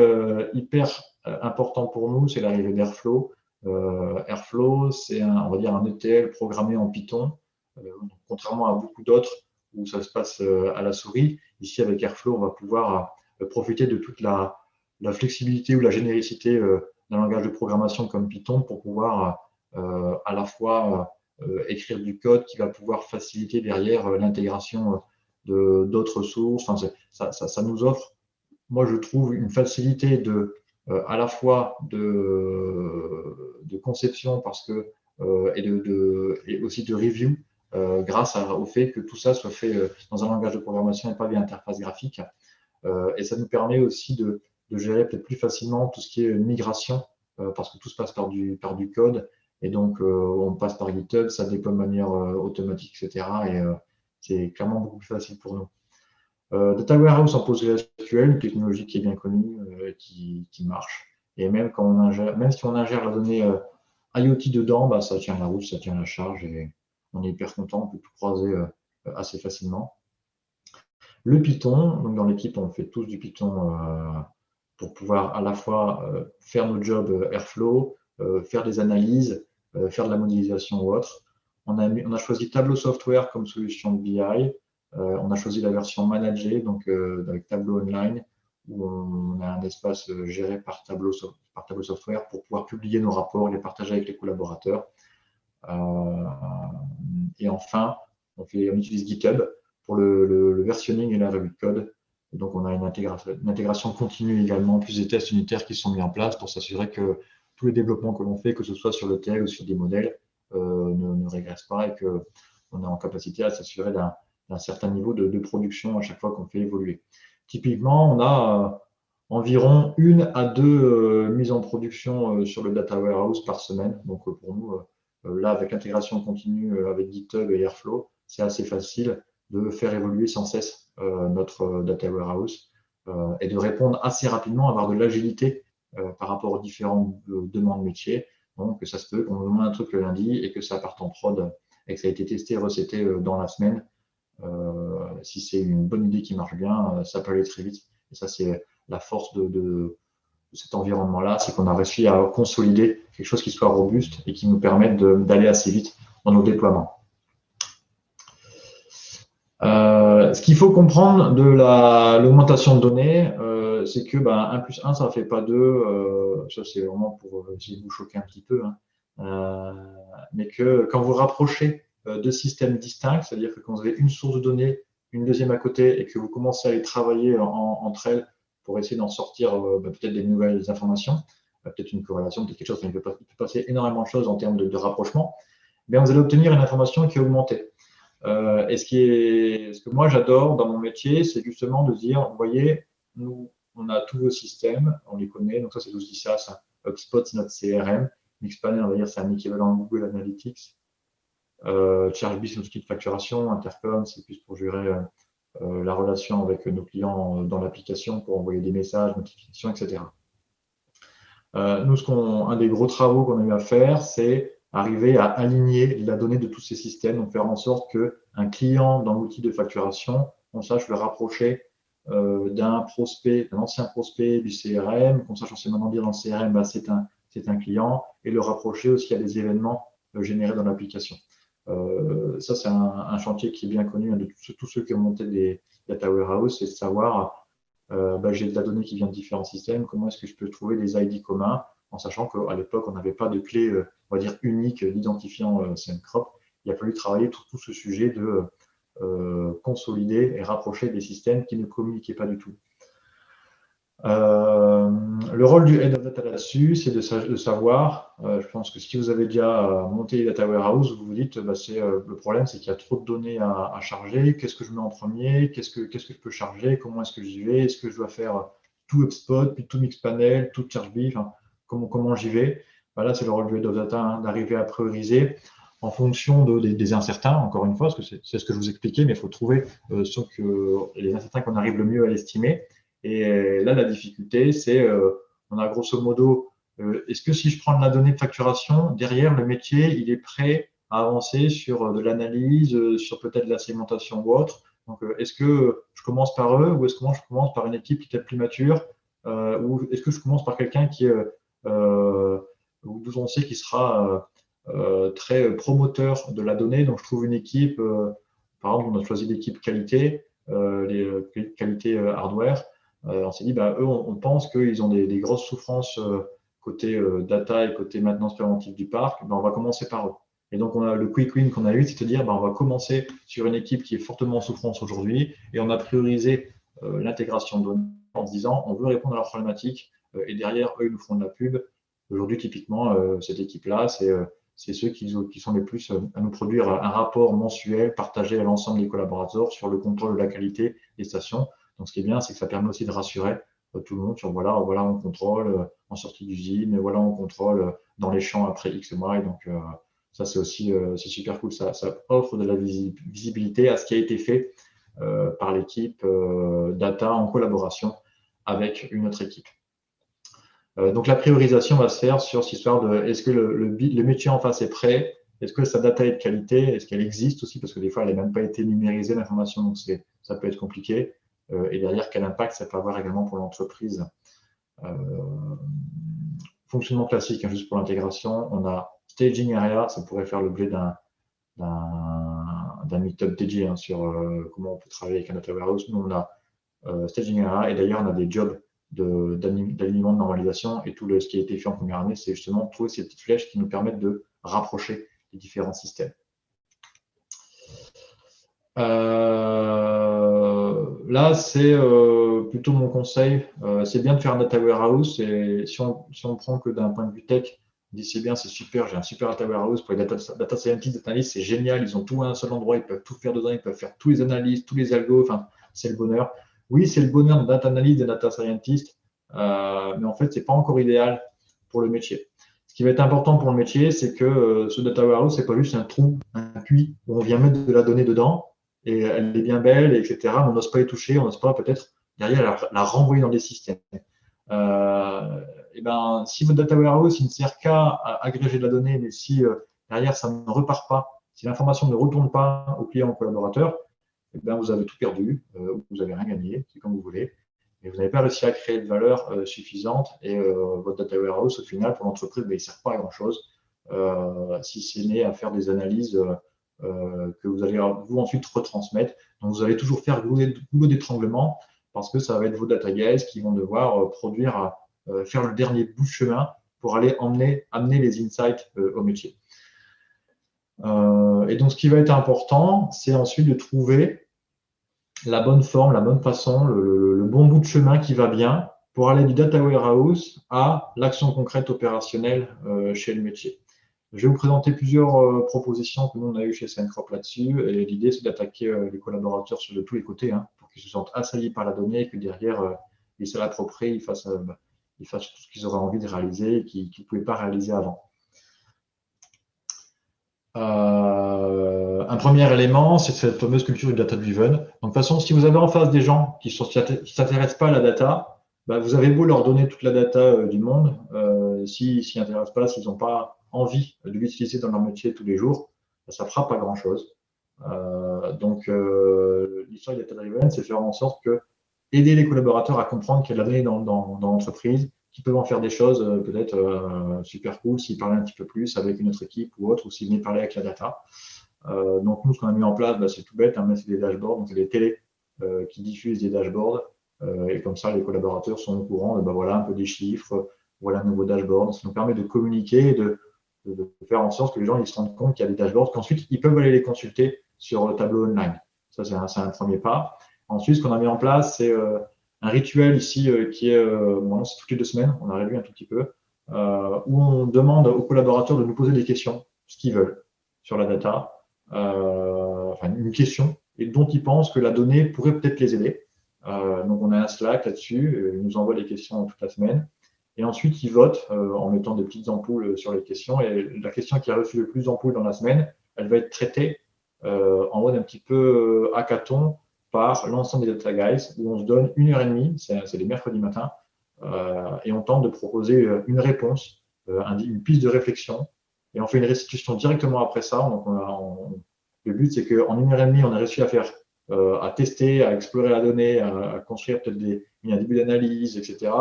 S1: hyper important pour nous, c'est l'arrivée d'Airflow. Airflow, c'est on va dire un ETL programmé en Python, contrairement à beaucoup d'autres où ça se passe à la souris. Ici, avec Airflow, on va pouvoir profiter de toute la flexibilité ou la généricité d'un langage de programmation comme Python pour pouvoir à la fois écrire du code qui va pouvoir faciliter derrière l'intégration d'autres sources. Enfin, ça nous offre, moi, je trouve, une facilité à la fois de conception parce que, et aussi de review grâce au fait que tout ça soit fait dans un langage de programmation et pas via interface graphique. Et ça nous permet aussi de gérer peut-être plus facilement tout ce qui est migration parce que tout se passe par du code. Et donc, on passe par GitHub, ça déploie de manière automatique, etc. Et c'est clairement beaucoup plus facile pour nous. Data Warehouse en PostgreSQL, une technologie qui est bien connue, qui marche. Et même si on ingère la donnée IoT dedans, bah, ça tient la route, ça tient la charge et on est hyper content, on peut tout croiser assez facilement. Le Python, donc dans l'équipe, on fait tous du Python pour pouvoir à la fois faire nos jobs Airflow, faire des analyses, faire de la modélisation ou autre. On a choisi Tableau Software comme solution de BI. On a choisi la version managée, donc avec Tableau Online, où on a un espace géré par Tableau Software pour pouvoir publier nos rapports, les partager avec les collaborateurs. Et enfin, on utilise GitHub pour le versionning et la revue de code. Et donc, on a une intégration continue également, plus des tests unitaires qui sont mis en place pour s'assurer que tous les développements que l'on fait, que ce soit sur le TL ou sur des modèles, ne régressent pas et qu'on est en capacité à s'assurer d'un certain niveau de production à chaque fois qu'on fait évoluer. Typiquement, on a environ 1 à 2 mises en production sur le Data Warehouse par semaine. Donc, pour nous, là, avec l'intégration continue avec GitHub et Airflow, c'est assez facile de faire évoluer sans cesse notre Data Warehouse et de répondre assez rapidement, avoir de l'agilité par rapport aux différentes demandes métiers. Donc, ça se peut qu'on nous demande un truc le lundi et que ça parte en prod et que ça a été testé et recetté dans la semaine. Si c'est une bonne idée qui marche bien, ça peut aller très vite. Et ça, c'est la force de cet environnement-là, c'est qu'on a réussi à consolider quelque chose qui soit robuste et qui nous permette d'aller assez vite dans nos déploiements. Ce qu'il faut comprendre de l'augmentation de données, c'est que 1 plus 1, ça ne fait pas 2. Ça, c'est vraiment pour essayer de vous choquer un petit peu. Hein. Mais que quand vous rapprochez deux systèmes distincts, c'est-à-dire que quand vous avez une source de données, une deuxième à côté, et que vous commencez à les travailler entre elles pour essayer d'en sortir peut-être des nouvelles informations, peut-être une corrélation, peut-être quelque chose, il peut passer énormément de choses en termes de rapprochement, vous allez obtenir une information qui est augmentée. Et ce que moi j'adore dans mon métier, c'est justement de dire, vous voyez, nous, on a tous vos systèmes, on les connaît, donc ça c'est l'outil SaaS, HubSpot c'est notre CRM, Mixpanel, on va dire c'est un équivalent Google Analytics, Chargebee c'est notre outil de facturation, Intercom c'est plus pour gérer la relation avec nos clients dans l'application, pour envoyer des messages, notifications, etc. Nous, un des gros travaux qu'on a eu à faire, c'est arriver à aligner la donnée de tous ces systèmes, donc faire en sorte qu'un client dans l'outil de facturation, on sache le rapprocher d'un prospect, d'un ancien prospect du CRM, qu'on sache maintenant dire dans le CRM, c'est un client, et le rapprocher aussi à des événements générés dans l'application. Ça, c'est un chantier qui est bien connu de tous ceux qui ont monté des data warehouse, c'est de savoir j'ai de la donnée qui vient de différents systèmes, comment est-ce que je peux trouver des ID communs, en sachant qu'à l'époque, on n'avait pas de clé, on va dire, unique d'identifiant CNCROP. Il a fallu travailler tout ce sujet de consolider et rapprocher des systèmes qui ne communiquaient pas du tout. Le rôle du Head of Data là-dessus, c'est de savoir, je pense que si vous avez déjà monté les data warehouse, vous vous dites, le problème, c'est qu'il y a trop de données à charger, qu'est-ce que je mets en premier, qu'est-ce que je peux charger, comment est-ce que j'y vais, est-ce que je dois faire tout HubSpot, puis tout Mixpanel, tout Chargebee, comment j'y vais. Là, c'est le rôle du Head of Data, d'arriver à prioriser en fonction des incertains, encore une fois, parce que c'est ce que je vous expliquais, mais il faut trouver les incertains qu'on arrive le mieux à l'estimer. Et là, la difficulté, c'est, on a grosso modo, est-ce que si je prends de la donnée de facturation, derrière, le métier, il est prêt à avancer sur de l'analyse, sur peut-être de la segmentation ou autre. Donc, est-ce que je commence par eux ou est-ce que moi, je commence par une équipe qui est peut-être plus mature ou est-ce que je commence par quelqu'un qui où on sait qu'il sera très promoteur de la donnée. Donc, je trouve une équipe, par exemple, on a choisi l'équipe qualité, qualité hardware. On s'est dit, bah, eux, on pense qu'ils ont des grosses souffrances côté data et côté maintenance préventive du parc. Ben, on va commencer par eux. Et donc, on a le quick win qu'on a eu, c'est-à-dire, ben, on va commencer sur une équipe qui est fortement en souffrance aujourd'hui et on a priorisé l'intégration de données en se disant, on veut répondre à leurs problématiques et derrière, eux, ils nous font de la pub. Aujourd'hui, typiquement, cette équipe-là, c'est ceux qui sont les plus à nous produire un rapport mensuel partagé à l'ensemble des collaborateurs sur le contrôle de la qualité des stations. Donc, ce qui est bien, c'est que ça permet aussi de rassurer tout le monde sur voilà, on contrôle en sortie d'usine, voilà, on contrôle dans les champs après X mois. Et donc, ça, c'est aussi c'est super cool. Ça offre de la visibilité à ce qui a été fait par l'équipe data en collaboration avec une autre équipe. Donc, la priorisation va se faire sur cette histoire de est-ce que le métier en face est prêt? Est-ce que sa data est de qualité? Est-ce qu'elle existe aussi? Parce que des fois, elle n'a même pas été numérisée, l'information, donc ça peut être compliqué. Et derrière, quel impact ça peut avoir également pour l'entreprise? Fonctionnement classique, hein, juste pour l'intégration, on a staging area, ça pourrait faire l'objet d'un meet-up dédié hein, sur comment on peut travailler avec un data warehouse. Nous, on a staging area et d'ailleurs, on a des jobs d'alignement de normalisation et tout ce qui a été fait en première année, c'est justement trouver ces petites flèches qui nous permettent de rapprocher les différents systèmes. Là, c'est plutôt mon conseil. C'est bien de faire un data warehouse. Et si on prend que d'un point de vue tech, on dit c'est bien, c'est super, j'ai un super data warehouse pour les data scientists, data analysts, c'est génial. Ils ont tout à un seul endroit, ils peuvent tout faire dedans, ils peuvent faire tous les analyses, tous les algos. Enfin, c'est le bonheur. Oui, c'est le bonheur de data analyst et data scientist, mais en fait, c'est pas encore idéal pour le métier. Ce qui va être important pour le métier, c'est que ce data warehouse, c'est pas juste un trou, un puits où on vient mettre de la donnée dedans et elle est bien belle, etc. Mais on n'ose pas y toucher, on n'ose pas peut-être derrière la renvoyer dans des systèmes. Et ben, si votre data warehouse il ne sert qu'à agréger de la donnée, mais si derrière ça ne repart pas, si l'information ne retourne pas au client ou au collaborateur, et ben, vous avez tout perdu, vous n'avez rien gagné, c'est comme vous voulez, et vous n'avez pas réussi à créer de valeur suffisante. Et votre data warehouse, au final, pour l'entreprise, ben, il ne sert pas à grand-chose, si c'est né à faire des analyses que vous allez vous ensuite retransmettre. Donc, vous allez toujours faire goulot d'étranglement parce que ça va être vos data guys qui vont devoir produire, faire le dernier bout de chemin pour aller amener les insights au métier. Et donc, ce qui va être important, c'est ensuite de trouver la bonne forme, la bonne façon, le bon bout de chemin qui va bien pour aller du data warehouse à l'action concrète opérationnelle chez le métier. Je vais vous présenter plusieurs propositions que nous on a eues chez Syncrop là-dessus. Et l'idée, c'est d'attaquer les collaborateurs de tous les côtés hein, pour qu'ils se sentent assaillis par la donnée et que derrière, ils se l'approprient, ils fassent tout ce qu'ils auraient envie de réaliser et qu'ils ne pouvaient pas réaliser avant. Un premier élément, c'est cette fameuse culture du data-driven. Donc, de toute façon, si vous avez en face des gens qui ne s'intéressent pas à la data, bah, vous avez beau leur donner toute la data du monde, s'ils s'y intéressent pas, s'ils n'ont pas envie de l'utiliser dans leur métier tous les jours, ça ne fera pas grand-chose. Donc, l'histoire du data-driven, c'est faire en sorte que aider les collaborateurs à comprendre qu'il y a de la donnée dans l'entreprise, qu'ils peuvent en faire des choses peut-être super cool s'ils parlaient un petit peu plus avec une autre équipe ou autre, ou s'ils venaient parler avec la data. Donc, nous, ce qu'on a mis en place, bah, c'est tout bête, hein, c'est des dashboards, donc c'est des télés qui diffusent des dashboards. Et comme ça, les collaborateurs sont au courant, bah, voilà un peu des chiffres, voilà un nouveau dashboard. Ça nous permet de communiquer et de faire en sorte que les gens ils se rendent compte qu'il y a des dashboards, qu'ensuite, ils peuvent aller les consulter sur le tableau online. Ça, c'est un premier pas. Ensuite, ce qu'on a mis en place, c'est un rituel ici qui est, bon, c'est toutes les 2 semaines, on a réduit un tout petit peu, où on demande aux collaborateurs de nous poser des questions, ce qu'ils veulent, sur la data, enfin une question, et dont ils pensent que la donnée pourrait peut-être les aider. Donc, on a un Slack là-dessus, ils nous envoient des questions toute la semaine, et ensuite, ils votent en mettant des petites ampoules sur les questions, et la question qui a reçu le plus d'ampoules dans la semaine, elle va être traitée en mode un petit peu hackathon par l'ensemble des data guys, où on se donne 1h30, c'est les mercredis matins, et on tente de proposer une réponse, une piste de réflexion, et on fait une restitution directement après ça. Donc le but, c'est qu'en 1h30, on a réussi à faire à tester, à explorer la donnée, à construire peut-être un début d'analyse, etc.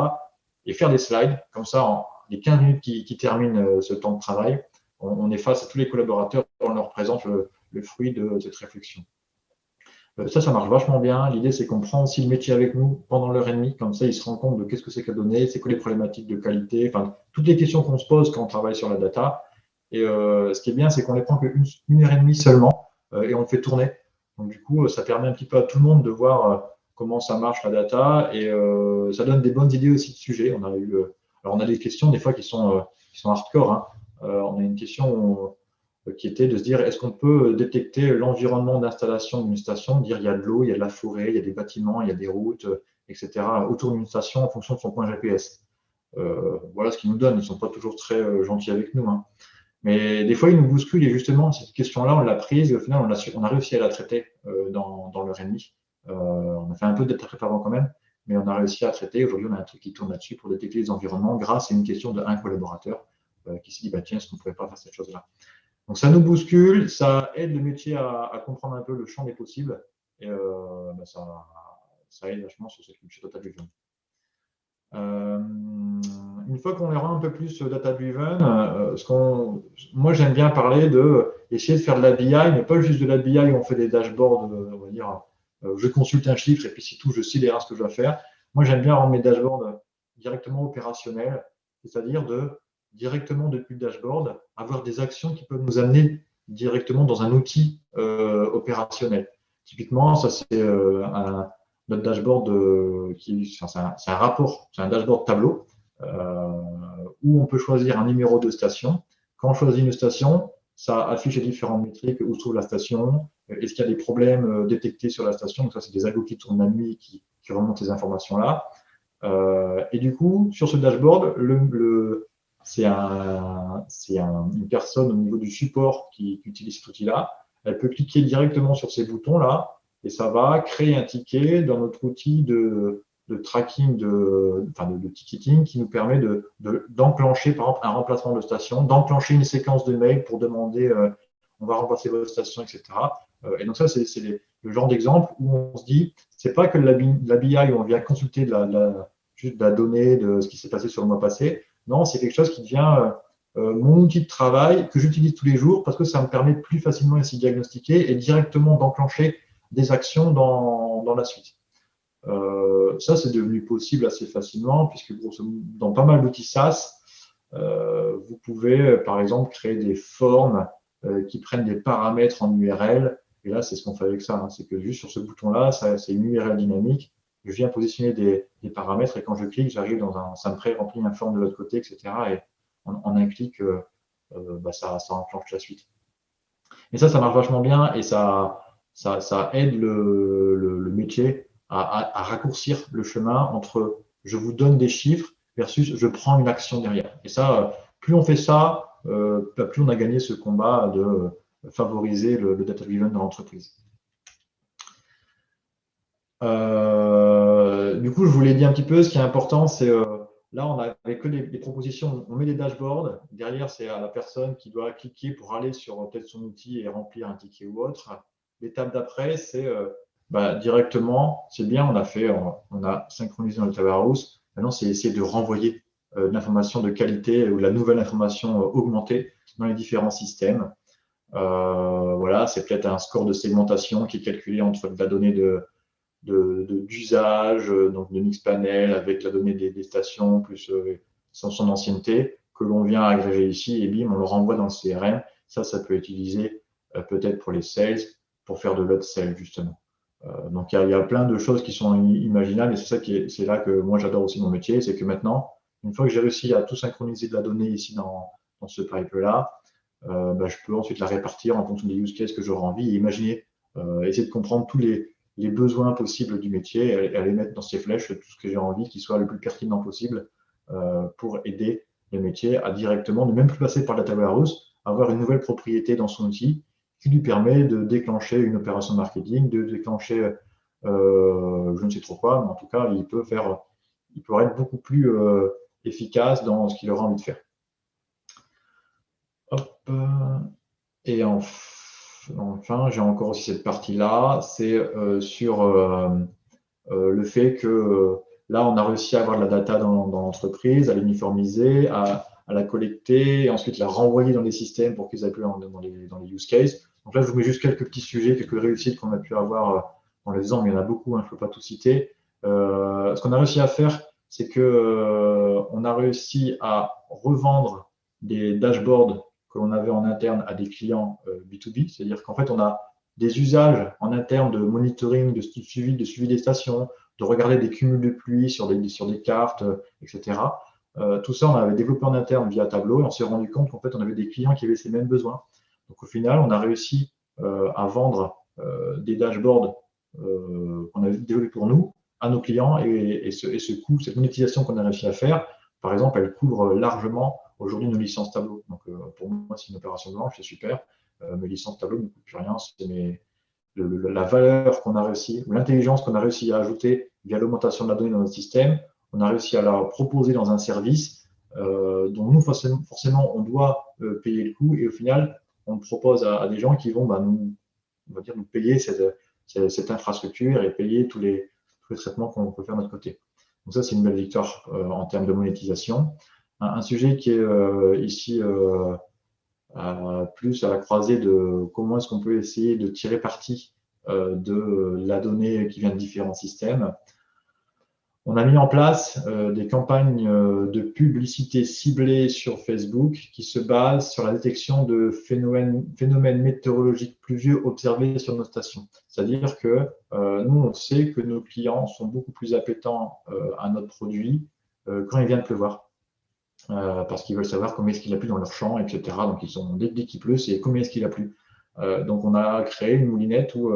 S1: Et faire des slides, comme ça, en les 15 minutes qui terminent ce temps de travail, on est face à tous les collaborateurs, on leur présente le fruit de cette réflexion. Ça marche vachement bien. L'idée, c'est qu'on prend aussi le métier avec nous pendant l'heure et demie. Comme ça, ils se rendent compte de qu'est-ce que c'est que la donnée, c'est quoi les problématiques de qualité, enfin, toutes les questions qu'on se pose quand on travaille sur la data. Et ce qui est bien, c'est qu'on les prend qu'une heure et demie seulement et on le fait tourner. Donc, du coup, ça permet un petit peu à tout le monde de voir comment ça marche la data et ça donne des bonnes idées aussi de sujets. Alors, on a des questions des fois qui sont hardcore, hein. On a une question qui était de se dire est-ce qu'on peut détecter l'environnement d'installation d'une station, dire il y a de l'eau, il y a de la forêt, il y a des bâtiments, il y a des routes, etc. autour d'une station en fonction de son point GPS. Voilà ce qu'ils nous donnent. Ils ne sont pas toujours très gentils avec nous, hein. Mais des fois, ils nous bousculent et justement, cette question-là, on l'a prise et au final, on a réussi à la traiter dans l'heure et demie. On a fait un peu de data avant quand même, mais on a réussi à traiter. Aujourd'hui, on a un truc qui tourne là-dessus pour détecter les environnements grâce à une question d'un collaborateur qui s'est dit bah, tiens, est-ce qu'on ne pourrait pas faire cette chose-là? Donc ça nous bouscule, ça aide le métier à comprendre un peu le champ des possibles et ça aide vachement sur cette culture data-driven. Une fois qu'on les rend un peu plus data-driven, moi j'aime bien parler essayer de faire de la BI, mais pas juste de la BI où on fait des dashboards, on va dire, je consulte un chiffre et puis c'est tout, je sais derrière ce que je dois faire. Moi j'aime bien rendre mes dashboards directement opérationnels, c'est-à-dire directement depuis le dashboard, avoir des actions qui peuvent nous amener directement dans un outil opérationnel. Typiquement, ça c'est notre dashboard c'est un rapport, c'est un dashboard tableau où on peut choisir un numéro de station. Quand on choisit une station, ça affiche les différentes métriques où se trouve la station, est-ce qu'il y a des problèmes détectés sur la station. Donc ça, c'est des algos qui tournent la nuit qui remontent ces informations-là. Et du coup, sur ce dashboard, c'est une personne au niveau du support qui utilise cet outil-là. Elle peut cliquer directement sur ces boutons-là et ça va créer un ticket dans notre outil de tracking, de ticketing qui nous permet d'enclencher, par exemple, un remplacement de station, d'enclencher une séquence de mails pour demander on va remplacer votre station, etc. Et donc ça, c'est le genre d'exemple où on se dit, c'est pas que la BI où on vient consulter juste de la donnée de ce qui s'est passé sur le mois passé. Non, c'est quelque chose qui devient mon outil de travail que j'utilise tous les jours parce que ça me permet plus facilement de s'y diagnostiquer et directement d'enclencher des actions dans la suite. Ça, c'est devenu possible assez facilement puisque dans pas mal d'outils SaaS, vous pouvez, par exemple, créer des formes qui prennent des paramètres en URL. Et là, c'est ce qu'on fait avec ça, hein. C'est que juste sur ce bouton-là, c'est une URL dynamique. Je viens positionner des paramètres et quand je clique, j'arrive ça me pré-remplit un forme de l'autre côté, etc. Et en un clic, ça enclenche la suite. Et ça marche vachement bien et ça aide le métier à raccourcir le chemin entre je vous donne des chiffres versus je prends une action derrière. Et ça, plus on fait ça, plus on a gagné ce combat de favoriser le data-driven dans l'entreprise. Du coup, je vous l'ai dit un petit peu, ce qui est important, c'est là, on n'avait que des propositions, on met des dashboards, derrière, c'est à la personne qui doit cliquer pour aller sur peut-être son outil et remplir un ticket ou autre. L'étape d'après, c'est directement, c'est bien, on a synchronisé dans le data warehouse, maintenant, c'est essayer de renvoyer l'information de qualité ou la nouvelle information augmentée dans les différents systèmes. Voilà, c'est peut-être un score de segmentation qui est calculé entre la donnée d'usage, donc de Mixpanel avec la donnée des stations plus son ancienneté que l'on vient agréger ici et bim, on le renvoie dans le CRM. Ça peut être utilisé peut-être pour les sales, pour faire de l'upsell justement. Donc il y a plein de choses qui sont imaginables et c'est là que moi j'adore aussi mon métier, c'est que maintenant, une fois que j'ai réussi à tout synchroniser de la donnée ici dans ce pipe-là, je peux ensuite la répartir en fonction des use cases que j'aurai envie et imaginer, essayer de comprendre tous les besoins possibles du métier et à les mettre dans ces flèches, tout ce que j'ai envie qui soit le plus pertinent possible pour aider le métier à directement, ne même plus passer par la data warehouse, avoir une nouvelle propriété dans son outil qui lui permet de déclencher une opération de marketing, de déclencher je ne sais trop quoi, mais en tout cas, il peut être beaucoup plus efficace dans ce qu'il aura envie de faire. Hop. Et enfin, j'ai encore aussi cette partie-là, c'est sur le fait que là, on a réussi à avoir de la data dans l'entreprise, à l'uniformiser, à la collecter et ensuite la renvoyer dans les systèmes pour qu'ils aillent plus dans les use cases. Donc là, je vous mets juste quelques petits sujets, quelques réussites qu'on a pu avoir dans les ans, mais il y en a beaucoup, hein, je ne peux pas tout citer. Ce qu'on a réussi à faire, c'est que on a réussi à revendre des dashboards que l'on avait en interne à des clients B2B, c'est-à-dire qu'en fait, on a des usages en interne de monitoring, de suivi des stations, de regarder des cumuls de pluie sur des cartes, etc. Tout ça, on avait développé en interne via Tableau et on s'est rendu compte qu'en fait, on avait des clients qui avaient ces mêmes besoins. Donc, au final, on a réussi à vendre des dashboards qu'on avait développés pour nous à nos clients et ce coût, cette monétisation qu'on a réussi à faire, par exemple, elle couvre largement aujourd'hui nos licences Tableau. Donc, pour moi, c'est une opération blanche, c'est super. Mes licences Tableau ne coûtent plus rien. C'est la valeur qu'on a réussi, ou l'intelligence qu'on a réussi à ajouter via l'augmentation de la donnée dans notre système, on a réussi à la proposer dans un service dont nous, forcément, on doit payer le coût et au final, on le propose à des gens qui vont nous payer cette infrastructure et payer tous les traitements qu'on peut faire de notre côté. Donc ça, c'est une belle victoire en termes de monétisation. Un sujet qui est ici plus à la croisée de comment est-ce qu'on peut essayer de tirer parti de la donnée qui vient de différents systèmes. On a mis en place des campagnes de publicité ciblées sur Facebook qui se basent sur la détection de phénomènes météorologiques pluvieux observés sur nos stations. C'est-à-dire que nous, on sait que nos clients sont beaucoup plus appétents à notre produit quand il vient de pleuvoir. Parce qu'ils veulent savoir combien est-ce qu'il a plu dans leur champ, etc. Donc, dès qu'il pleut, c'est combien est-ce qu'il a plu. Donc, on a créé une moulinette où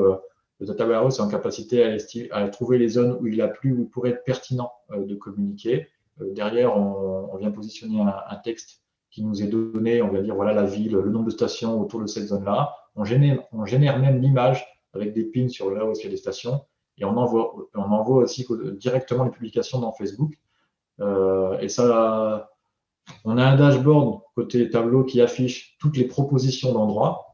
S1: le data warehouse est en capacité à trouver les zones où il a plu, où il pourrait être pertinent de communiquer. Derrière, on vient positionner un texte qui nous est donné, on va dire voilà la ville, le nombre de stations autour de cette zone-là. On génère même l'image avec des pins sur là où il y a des stations et on envoie aussi directement les publications dans Facebook. Et ça, on a un dashboard côté tableau qui affiche toutes les propositions d'endroits.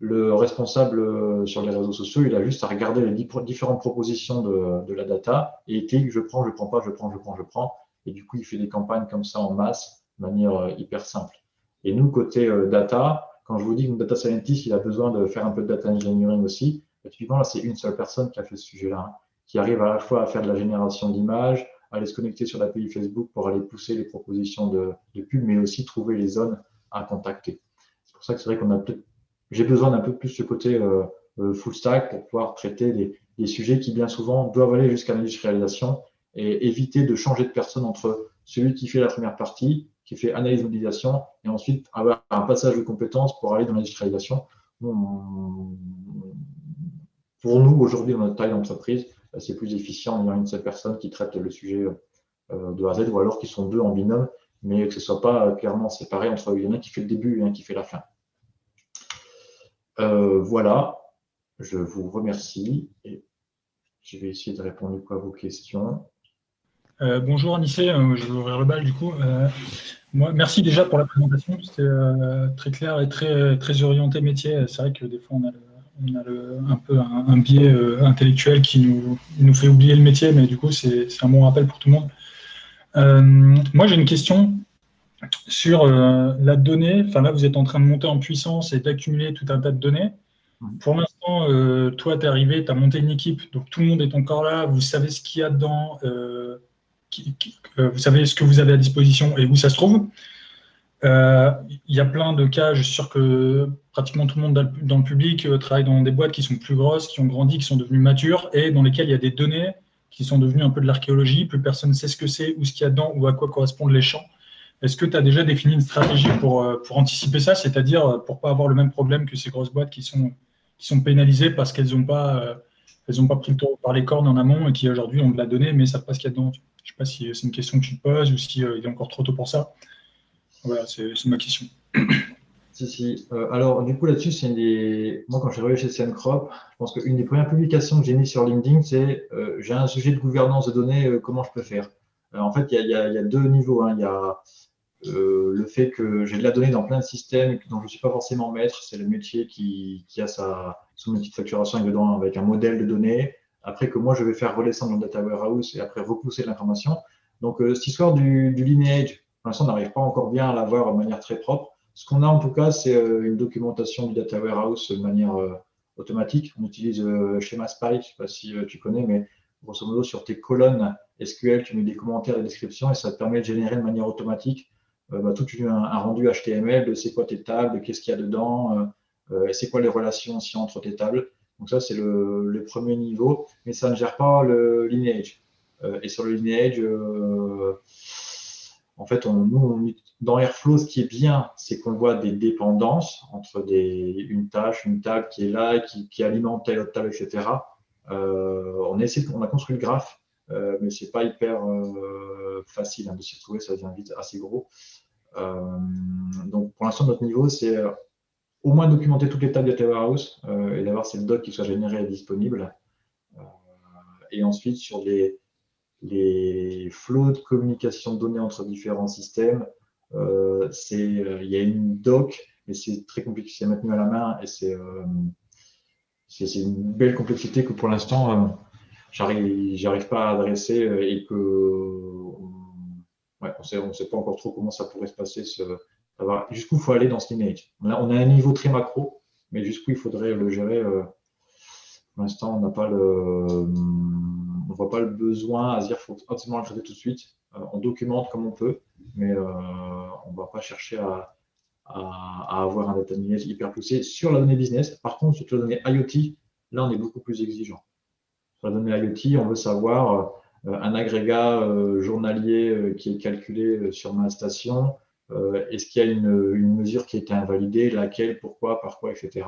S1: Le responsable sur les réseaux sociaux, il a juste à regarder les différentes propositions de la data et il clique je prends, je prends pas, je prends, je prends, je prends. Et du coup, il fait des campagnes comme ça en masse de manière hyper simple. Et nous, côté data, quand je vous dis que notre data scientist, il a besoin de faire un peu de data engineering aussi, typiquement, là, c'est une seule personne qui a fait ce sujet-là, hein, qui arrive à la fois à faire de la génération d'images, aller se connecter sur l'API Facebook pour aller pousser les propositions de pub, mais aussi trouver les zones à contacter. C'est pour ça que c'est vrai qu'on a peut-être j'ai besoin d'un peu plus ce côté full stack pour pouvoir traiter des sujets qui bien souvent doivent aller jusqu'à l'industrialisation et éviter de changer de personne entre celui qui fait la première partie, qui fait analyse modélisation, et ensuite avoir un passage de compétences pour aller dans l'industrialisation. Pour nous, aujourd'hui, dans notre taille d'entreprise, c'est plus efficient en ayant une seule personne qui traite le sujet de A à Z, ou alors qu'ils sont deux en binôme, mais que ce ne soit pas clairement séparé entre il y en a qui fait le début et un qui fait la fin. Voilà, je vous remercie et je vais essayer de répondre à vos questions.
S2: Bonjour Anissé, je vais ouvrir le bal du coup. Moi, merci déjà pour la présentation, c'était très clair et très orienté métier. C'est vrai que des fois on a un peu un biais intellectuel qui nous fait oublier le métier, mais du coup c'est un bon rappel pour tout le monde. Moi j'ai une question sur la donnée. Enfin là vous êtes en train de monter en puissance et d'accumuler tout un tas de données. Pour l'instant, toi, tu es arrivé, tu as monté une équipe, donc tout le monde est encore là, vous savez ce qu'il y a dedans, vous savez ce que vous avez à disposition et où ça se trouve. Il y a plein de cas, je suis sûr que pratiquement tout le monde dans le public travaille dans des boîtes qui sont plus grosses, qui ont grandi, qui sont devenues matures et dans lesquelles il y a des données qui sont devenues un peu de l'archéologie, plus personne ne sait ce que c'est, ou ce qu'il y a dedans, ou à quoi correspondent les champs. Est-ce que tu as déjà défini une stratégie pour anticiper ça, c'est-à-dire pour ne pas avoir le même problème que ces grosses boîtes qui sont pénalisées parce qu'elles n'ont pas pris le taureau par les cornes en amont et qui aujourd'hui ont de la donnée mais ne savent pas ce qu'il y a dedans? Je ne sais pas si c'est une question que tu te poses ou si il est encore trop tôt pour ça. Voilà, c'est ma question.
S1: Si. Alors, du coup, là-dessus, moi, quand j'ai arrivé chez CNCROP, je pense qu'une des premières publications que j'ai mises sur LinkedIn, c'est j'ai un sujet de gouvernance de données, comment je peux faire? En fait, il y a deux niveaux, hein. Il y a le fait que j'ai de la donnée dans plein de systèmes dont je ne suis pas forcément maître, c'est le métier qui a son outil de facturation avec dedans avec un modèle de données, après que moi je vais faire redescendre dans le data warehouse et après repousser de l'information. Donc cette histoire du lineage, pour l'instant on n'arrive pas encore bien à l'avoir de manière très propre. Ce qu'on a en tout cas, c'est une documentation du data warehouse de manière automatique. On utilise Schema Spy, je ne sais pas si tu connais, mais grosso modo sur tes colonnes SQL, tu mets des commentaires et des descriptions et ça te permet de générer de manière automatique tout un rendu HTML de c'est quoi tes tables, qu'est-ce qu'il y a dedans, et c'est quoi les relations aussi entre tes tables. Donc ça, c'est le premier niveau, mais ça ne gère pas le lineage. Et sur le lineage, en fait, dans Airflow, ce qui est bien, c'est qu'on voit des dépendances entre une tâche, une table qui est là, qui alimente telle autre table, etc. On a construit le graphe, mais c'est pas hyper facile de s'y retrouver, ça devient vite assez gros. Donc pour l'instant, notre niveau, c'est au moins documenter toutes les tables de Data Warehouse et d'avoir cette doc qui soit générée et disponible. Et ensuite, sur les flows de communication de données entre différents systèmes, il y a une doc, mais c'est très compliqué, c'est maintenu à la main et c'est une belle complexité que pour l'instant, j'arrive pas à adresser et que ouais, on ne sait pas encore trop comment ça pourrait se passer. Jusqu'où il faut aller dans ce lineage. On a un niveau très macro, mais jusqu'où il faudrait le gérer. Pour l'instant, on ne voit pas le besoin à se dire qu'il faut absolument le traiter tout de suite. On documente comme on peut, mais on ne va pas chercher à avoir un data lineage hyper poussé sur la donnée business. Par contre, sur la donnée IoT, là, on est beaucoup plus exigeant. Sur la donnée IoT, on veut savoir un agrégat journalier qui est calculé sur ma station. Est-ce qu'il y a une mesure qui a été invalidée, laquelle, pourquoi, par quoi, etc.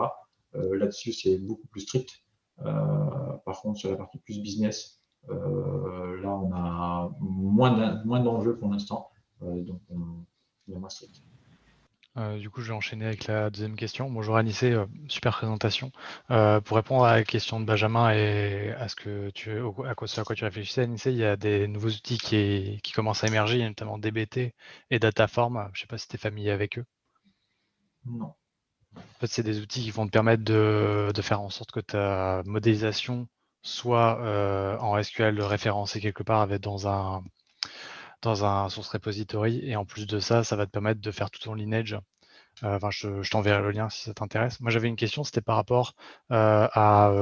S1: Là-dessus, c'est beaucoup plus strict. Par contre, sur la partie plus business, là, on a moins d'enjeux pour l'instant. Donc, on est moins strict.
S3: Du coup, je vais enchaîner avec la deuxième question. Bonjour Anissé, super présentation. Pour répondre à la question de Benjamin et à ce à quoi tu réfléchissais, Anissé, il y a des nouveaux outils qui commencent à émerger, notamment DBT et Dataform. Je ne sais pas si tu es familier avec eux.
S1: Non.
S3: En fait, c'est des outils qui vont te permettre de faire en sorte que ta modélisation soit en SQL référencée quelque part dans un source repository. Et en plus de ça, ça va te permettre de faire tout ton lineage. Je t'enverrai le lien si ça t'intéresse. Moi, j'avais une question, c'était par rapport à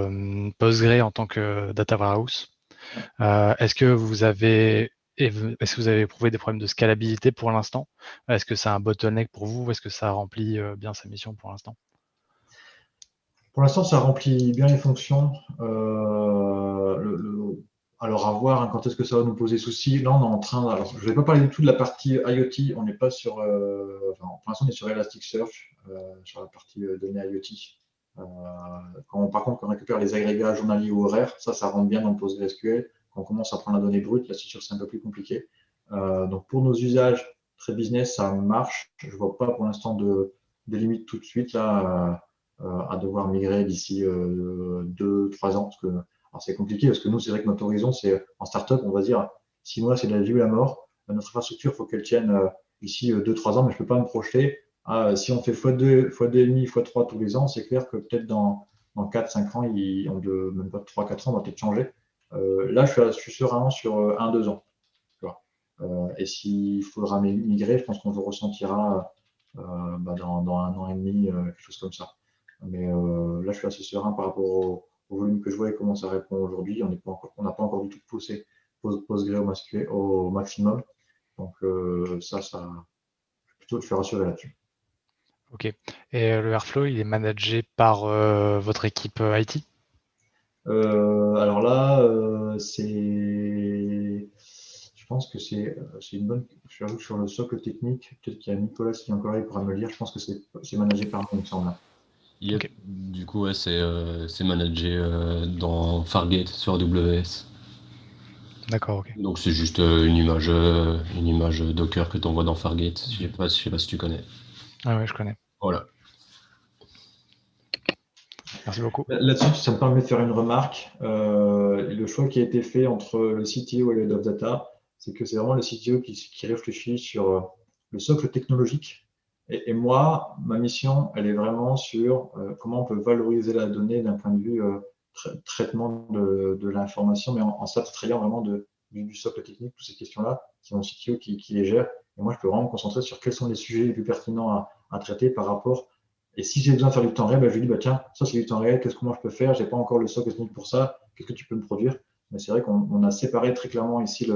S3: Postgre en tant que data warehouse. Est-ce que vous avez éprouvé des problèmes de scalabilité pour l'instant? Est-ce que c'est un bottleneck pour vous? Est-ce que ça remplit bien sa mission pour l'instant?
S1: Pour l'instant, ça remplit bien les fonctions. Alors, à voir quand est-ce que ça va nous poser souci. Là, on est en train. Alors, je ne vais pas parler du tout de la partie IoT. On n'est pas sur. Pour l'instant, on est sur Elasticsearch, sur la partie données IoT. Par contre, quand on récupère les agrégats journaliers ou horaires, ça rentre bien dans le PostgreSQL. Quand on commence à prendre la donnée brute, là, c'est sûr que c'est un peu plus compliqué. Donc, pour nos usages très business, ça marche. Je ne vois pas pour l'instant de limites tout de suite là. À devoir migrer d'ici 2-3 ans. Alors c'est compliqué parce que nous, c'est vrai que notre horizon, c'est en startup, on va dire 6 mois, c'est de la vie ou la mort. Notre infrastructure, il faut qu'elle tienne d'ici 2-3 ans, mais je ne peux pas me projeter. Si on fait x2, x2,5, x3 tous les ans, c'est clair que peut-être dans 4-5 ans, même pas 3-4 ans, on va peut-être changer. Là, je suis sereinement sur 1-2 ans. Et s'il faudra migrer, je pense qu'on le ressentira dans 1 an et demi, quelque chose comme ça. Mais là, je suis assez serein par rapport au volume que je vois et comment ça répond aujourd'hui. On n'a pas encore du tout poussé Postgre au maximum. Donc ça, je vais plutôt te faire rassurer là-dessus.
S3: Ok. Et le Airflow, il est managé par votre équipe IT?
S1: Alors là, je pense que c'est une bonne. Je suis sur le socle technique. Peut-être qu'il y a Nicolas qui est encore là, il pourra me le dire. Je pense que c'est managé par nous, il me semble.
S4: Okay. Du coup, ouais, c'est managé dans Fargate sur AWS.
S3: D'accord, ok.
S4: Donc c'est juste une image Docker que tu envoies dans Fargate. Je sais pas si tu connais.
S3: Ah ouais, je connais.
S4: Voilà.
S3: Merci beaucoup.
S1: Là-dessus, ça me permet de faire une remarque. Le choix qui a été fait entre le CTO et le Head of Data, c'est que c'est vraiment le CTO qui réfléchit sur le socle technologique. Et moi, ma mission, elle est vraiment sur comment on peut valoriser la donnée d'un point de vue traitement de l'information, mais en s'abstrayant vraiment du socle technique, toutes ces questions-là, c'est mon CTO qui les gère. Et moi, je peux vraiment me concentrer sur quels sont les sujets les plus pertinents à traiter par rapport. Et si j'ai besoin de faire du temps réel, je lui dis, tiens, ça c'est du temps réel, qu'est-ce que moi je peux faire? Je n'ai pas encore le socle technique pour ça, qu'est-ce que tu peux me produire? Mais c'est vrai qu'on a séparé très clairement ici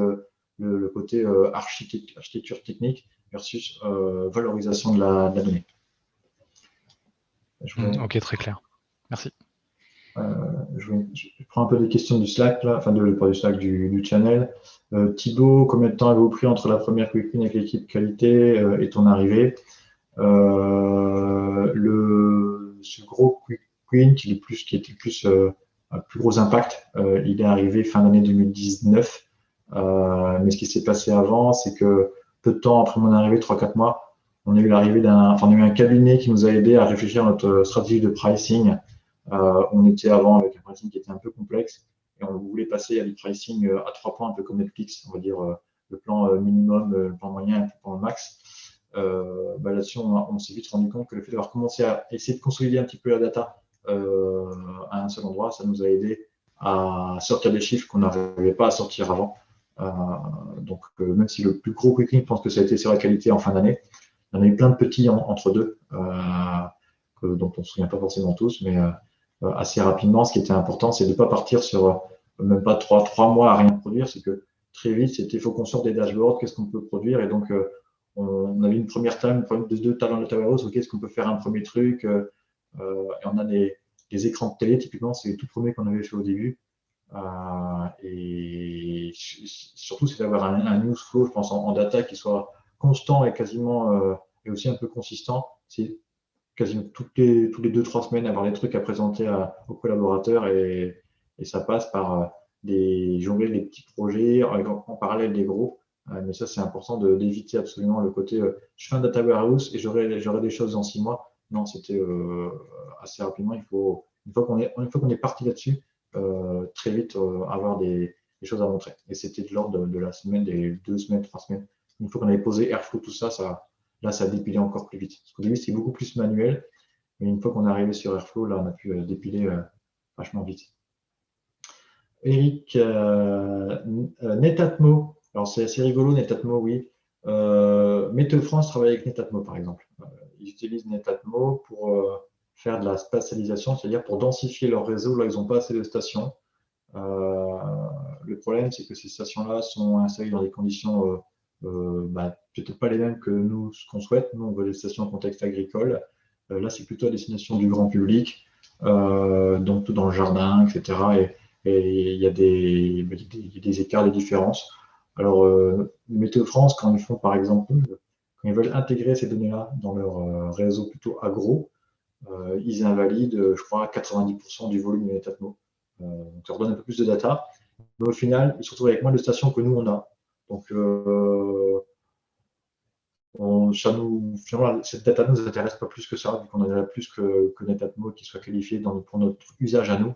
S1: le côté architecture technique versus valorisation de la donnée.
S3: Ok, très clair. Merci.
S1: Je prends un peu des questions du Slack, là, enfin pas du Slack, du channel. Thibaut, combien de temps avez-vous pris entre la première quick win avec l'équipe qualité et ton arrivée? Ce gros quick win qui était plus un plus gros impact, il est arrivé fin d'année 2019. Mais ce qui s'est passé avant, c'est que peu de temps après mon arrivée, 3-4 mois, on a eu un cabinet qui nous a aidé à réfléchir à notre stratégie de pricing. On était avant avec un pricing qui était un peu complexe et on voulait passer à des pricing à 3 points, un peu comme Netflix, on va dire le plan minimum, le plan moyen et le plan max. Là-dessus, on s'est vite rendu compte que le fait d'avoir commencé à essayer de consolider un petit peu la data à un seul endroit, ça nous a aidé à sortir des chiffres qu'on n'arrivait pas à sortir avant. Donc, même si le plus gros quick win, je pense que ça a été sur la qualité en fin d'année, il y en a eu plein de petits entre deux, dont on ne se souvient pas forcément tous, mais assez rapidement, ce qui était important, c'est de ne pas partir sur même pas 3 mois à rien produire, c'est que très vite, il faut qu'on sorte des dashboards, qu'est-ce qu'on peut produire, et donc on avait une première table, deux tables dans le Tawaros, ok, est-ce qu'on peut faire un premier truc, et on a des écrans de télé, typiquement, c'est les tout premiers qu'on avait fait au début. Et surtout, c'est d'avoir un news flow, je pense, en data qui soit constant et quasiment et aussi un peu consistant. C'est quasiment tous les 2-3 semaines avoir des trucs à présenter aux collaborateurs et ça passe par jongler des petits projets en parallèle des gros. Mais ça, c'est important d'éviter absolument le côté je fais un data warehouse et j'aurai des choses dans 6 mois. Non, c'était assez rapidement. Une fois qu'on est parti là-dessus, très vite avoir des choses à montrer. Et c'était de l'ordre de la semaine, des 2 semaines, 3 semaines. Une fois qu'on avait posé Airflow, tout ça, là, ça a dépilé encore plus vite. Parce qu'au début, c'était beaucoup plus manuel. Mais une fois qu'on est arrivé sur Airflow, là, on a pu dépiler vachement vite. Eric, Netatmo. Alors, c'est assez rigolo, Netatmo, oui. Météo France travaille avec Netatmo, par exemple. Ils utilisent Netatmo pour faire de la spatialisation, c'est-à-dire pour densifier leur réseau. Là, ils n'ont pas assez de stations. Le problème, c'est que ces stations-là sont installées dans des conditions peut-être pas les mêmes que nous, ce qu'on souhaite. Nous, on veut des stations en contexte agricole. Là, c'est plutôt à destination du grand public, donc tout dans le jardin, etc. Et il y a des écarts, des différences. Alors, Météo France, quand ils font, par exemple, quand ils veulent intégrer ces données-là dans leur réseau plutôt agro, ils invalident, je crois, 90% du volume de Netatmo. Donc, ça leur donne un peu plus de data. Mais au final, ils se retrouvent avec moins de stations que nous, on a. Donc, finalement, cette data ne nous intéresse pas plus que ça, vu qu'on en a plus que Netatmo qui soit qualifié pour notre usage à nous,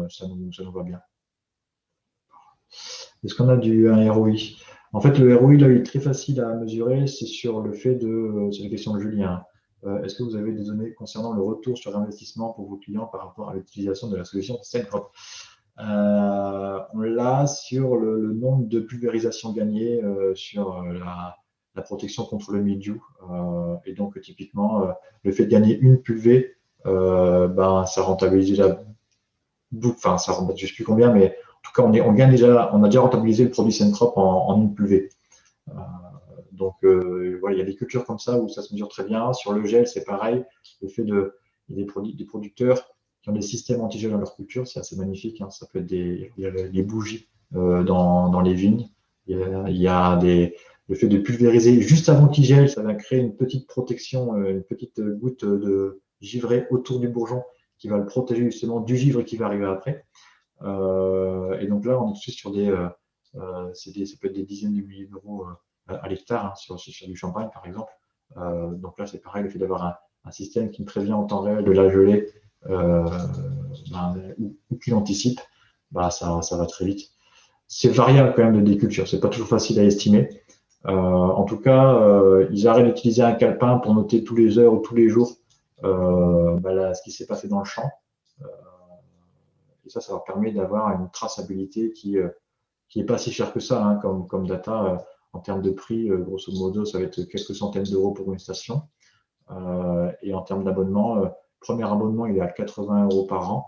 S1: ça nous va bien. Est-ce qu'on a un ROI? En fait, le ROI, là, il est très facile à mesurer, c'est sur le fait c'est la question de Julien. Est-ce que vous avez des données concernant le retour sur investissement pour vos clients par rapport à l'utilisation de la solution SendCrop? On l'a sur le nombre de pulvérisations gagnées sur la protection contre le mildiou. Et donc, typiquement, le fait de gagner une pulvée, ça rentabilise déjà enfin, ça remonte, je ne sais plus combien, mais en tout cas, on a déjà rentabilisé le produit SendCrop en une pulvée. Donc, voilà, il y a des cultures comme ça où ça se mesure très bien. Sur le gel, c'est pareil. Le fait il y a des producteurs qui ont des systèmes anti-gel dans leur culture, c'est assez magnifique. Ça peut être il y a les bougies dans les vignes. Il y a le fait de pulvériser juste avant qu'il gèle, ça va créer une petite protection, une petite goutte de givré autour du bourgeon qui va le protéger justement du givre qui va arriver après. Et donc là, on est tout de suite sur ça peut être des dizaines de milliers d'euros à l'hectare, sur du champagne par exemple. Donc là, c'est pareil, le fait d'avoir un système qui me prévient en temps réel de la gelée ou qui l'anticipe, ça va très vite. C'est variable quand même des cultures, c'est pas toujours facile à estimer. En tout cas, ils arrêtent d'utiliser un calepin pour noter tous les heures ou tous les jours ce qui s'est passé dans le champ. Et ça leur permet d'avoir une traçabilité qui n'est pas si cher que ça, hein, comme data. En termes de prix, grosso modo, ça va être quelques centaines d'euros pour une station. Et en termes d'abonnement, premier abonnement, il est à 80 euros par an.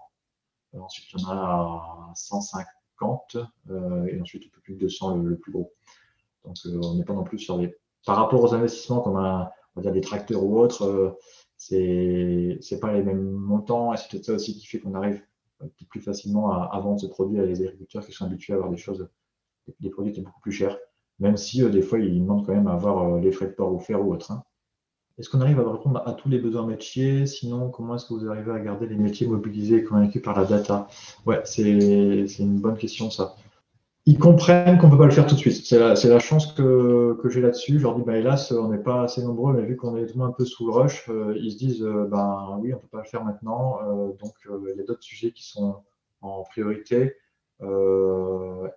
S1: Ensuite, il y en a à 150 et ensuite un peu plus de 200 le plus gros. Donc, on n'est pas non plus sur des… Par rapport aux investissements comme on va dire des tracteurs ou autres, c'est pas les mêmes montants et c'est peut-être ça aussi qui fait qu'on arrive plus facilement à vendre ce produit à des agriculteurs qui sont habitués à avoir des produits beaucoup plus chers, même si des fois ils demandent quand même à avoir les frais de port ou fer ou autre. Hein. Est-ce qu'on arrive à répondre à tous les besoins métiers? Sinon, comment est-ce que vous arrivez à garder les métiers mobilisés et convaincus par la data? Ouais, c'est une bonne question ça. Ils comprennent qu'on ne peut pas le faire tout de suite. C'est la chance que j'ai là-dessus. Je leur dis, hélas, on n'est pas assez nombreux, mais vu qu'on est un peu sous le rush, ils se disent, oui, on ne peut pas le faire maintenant. Donc, il y a d'autres sujets qui sont en priorité. Et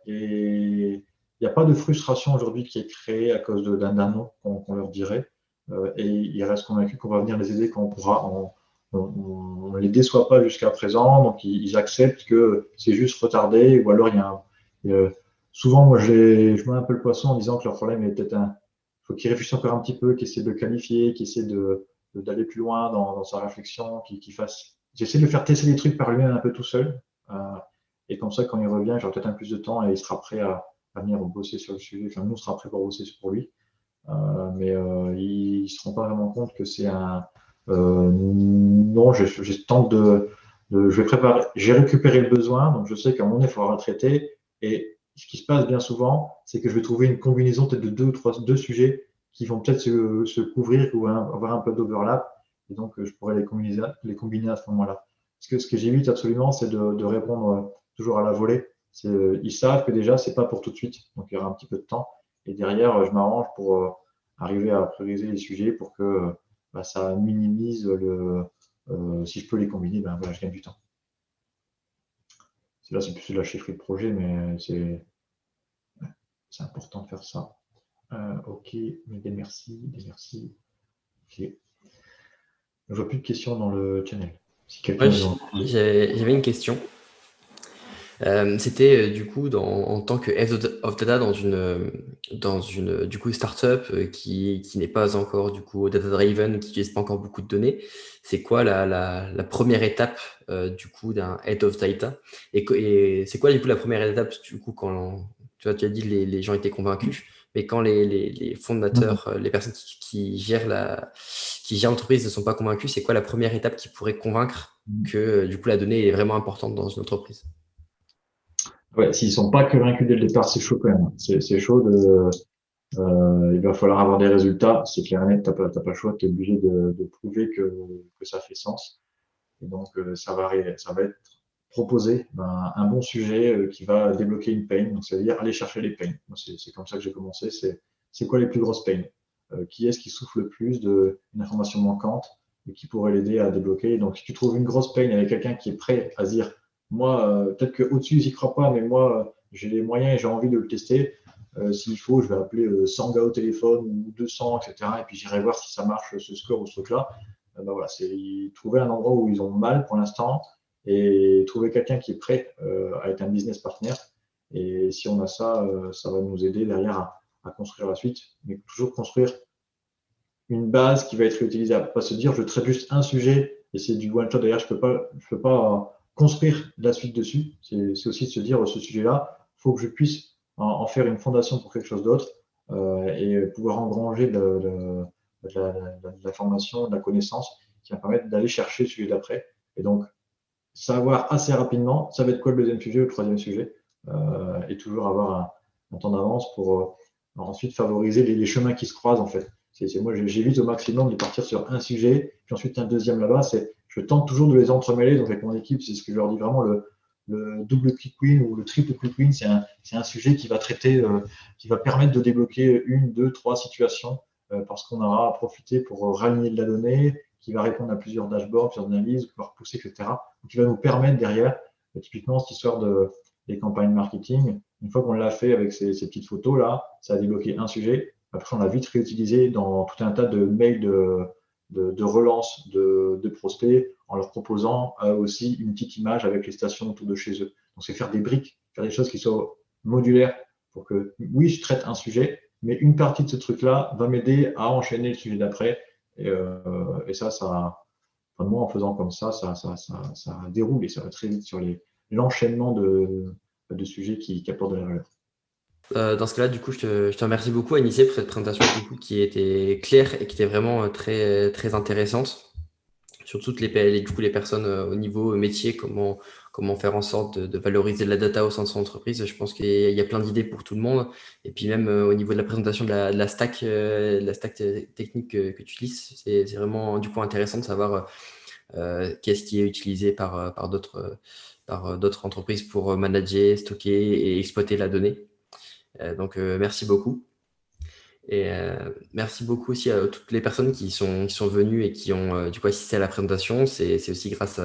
S1: il n'y a pas de frustration aujourd'hui qui est créée à cause d'un non qu'on leur dirait. Et ils restent convaincus qu'on va venir les aider quand on pourra. On ne les déçoit pas jusqu'à présent, donc ils acceptent que c'est juste retardé, ou alors il y a souvent, moi, je mets un peu le poisson en disant que leur problème est peut-être faut qu'il réfléchisse encore un petit peu, qu'il essaie de qualifier, qu'il essaie d'aller plus loin dans sa réflexion, qu'il fasse. J'essaie de le faire tester des trucs par lui-même un peu tout seul. Et comme ça, quand il revient, j'aurai peut-être un peu plus de temps et il sera prêt à venir bosser sur le sujet. Enfin, nous, on sera prêt pour bosser pour lui. Mais ils ne se rendent pas vraiment compte que c'est un. Non, je tente je vais préparer. J'ai récupéré le besoin, donc je sais qu'à un moment donné, il faudra le traiter. Et ce qui se passe bien souvent, c'est que je vais trouver une combinaison peut-être de deux sujets qui vont peut-être se couvrir ou avoir un peu d'overlap. Et donc, je pourrais les combiner à ce moment-là. Ce que j'évite absolument, c'est de répondre toujours à la volée. Ils savent que déjà, c'est pas pour tout de suite. Donc, il y aura un petit peu de temps. Et derrière, je m'arrange pour arriver à prioriser les sujets pour que ça minimise si je peux les combiner, voilà, je gagne du temps. Là, c'est plus de la chefferie de projet, mais c'est important de faire ça. Ok, des merci. Ok. Je vois plus de questions dans le channel. Si quelqu'un
S5: j'avais une question. C'était du coup en tant que head of data dans une du coup startup qui n'est pas encore du coup data driven, qui n'utilise pas encore beaucoup de données. C'est quoi la première étape du coup d'un head of data et c'est quoi du coup la première étape du coup quand tu as dit les gens étaient convaincus, mais quand les fondateurs, les personnes qui gèrent l'entreprise ne sont pas convaincus, c'est quoi la première étape qui pourrait convaincre que du coup la donnée est vraiment importante dans une entreprise?
S1: Ouais, s'ils ne sont pas convaincus dès le départ, c'est chaud quand même. C'est chaud il va falloir avoir des résultats. C'est clair et net, tu n'as pas le choix, tu es obligé de prouver que ça fait sens. Et donc, ça va être proposé un bon sujet qui va débloquer une pain. Donc, c'est-à-dire aller chercher les pains. C'est comme ça que j'ai commencé. C'est quoi les plus grosses pains? Qui est-ce qui souffre le plus d'une information manquante et qui pourrait l'aider à débloquer? Donc, si tu trouves une grosse pain avec quelqu'un qui est prêt à se dire, moi, peut-être qu'au-dessus, ils n'y croient pas, mais moi, j'ai les moyens et j'ai envie de le tester. S'il faut, je vais appeler 100 gars au téléphone ou 200, etc. Et puis j'irai voir si ça marche, ce score ou ce truc-là. Voilà, c'est trouver un endroit où ils ont mal pour l'instant et trouver quelqu'un qui est prêt à être un business partner. Et si on a ça, ça va nous aider derrière à construire la suite. Mais toujours construire une base qui va être réutilisable. Pas se dire, je traite juste un sujet et c'est du one shot. D'ailleurs, je peux pas construire la suite dessus. C'est aussi de se dire, ce sujet-là, il faut que je puisse en faire une fondation pour quelque chose d'autre et pouvoir engranger de la formation, de la connaissance qui va permettre d'aller chercher le sujet d'après. Et donc, savoir assez rapidement, ça va être quoi le deuxième sujet ou le troisième sujet, et toujours avoir un temps d'avance pour ensuite favoriser les chemins qui se croisent en fait. Moi, j'évite au maximum de partir sur un sujet, puis ensuite un deuxième là-bas. Je tente toujours de les entremêler. Donc avec mon équipe, c'est ce que je leur dis vraiment, le double quick win ou le triple quick win, c'est un sujet qui va traiter, qui va permettre de débloquer 1, 2, 3 situations parce qu'on aura profité pour rallier de la donnée, qui va répondre à plusieurs dashboards, plusieurs analyses, pouvoir pousser, etc. Donc, qui va nous permettre derrière, typiquement, cette histoire des campagnes marketing, une fois qu'on l'a fait avec ces petites photos-là, ça a débloqué un sujet. Après, on l'a vite réutilisé dans tout un tas de mails de relance de prospects en leur proposant aussi une petite image avec les stations autour de chez eux. Donc, c'est faire des briques, faire des choses qui soient modulaires pour que, oui, je traite un sujet, mais une partie de ce truc-là va m'aider à enchaîner le sujet d'après. Et ça, enfin, moi, en faisant comme ça déroule et ça va très vite sur l'enchaînement de sujets qui apportent de la valeur.
S5: Dans ce cas-là, du coup, je te remercie beaucoup, Anissé, pour cette présentation du coup, qui était claire et qui était vraiment très, très intéressante sur toutes du coup, les personnes au niveau métier, comment faire en sorte de valoriser la data au sein de son entreprise. Je pense qu'il y a plein d'idées pour tout le monde. Et puis même au niveau de la présentation de la stack, technique que tu utilises, c'est vraiment du coup intéressant de savoir qu'est-ce qui est utilisé par d'autres entreprises pour manager, stocker et exploiter la donnée. Donc, merci beaucoup. Et merci beaucoup aussi à toutes les personnes qui sont venues et qui ont du coup assisté à la présentation. C'est aussi grâce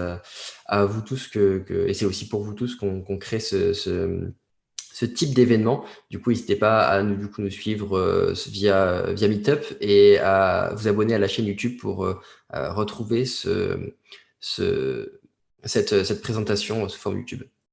S5: à vous tous et c'est aussi pour vous tous qu'on crée ce type d'événement. Du coup, n'hésitez pas à nous suivre via Meetup et à vous abonner à la chaîne YouTube pour retrouver cette présentation sous forme YouTube.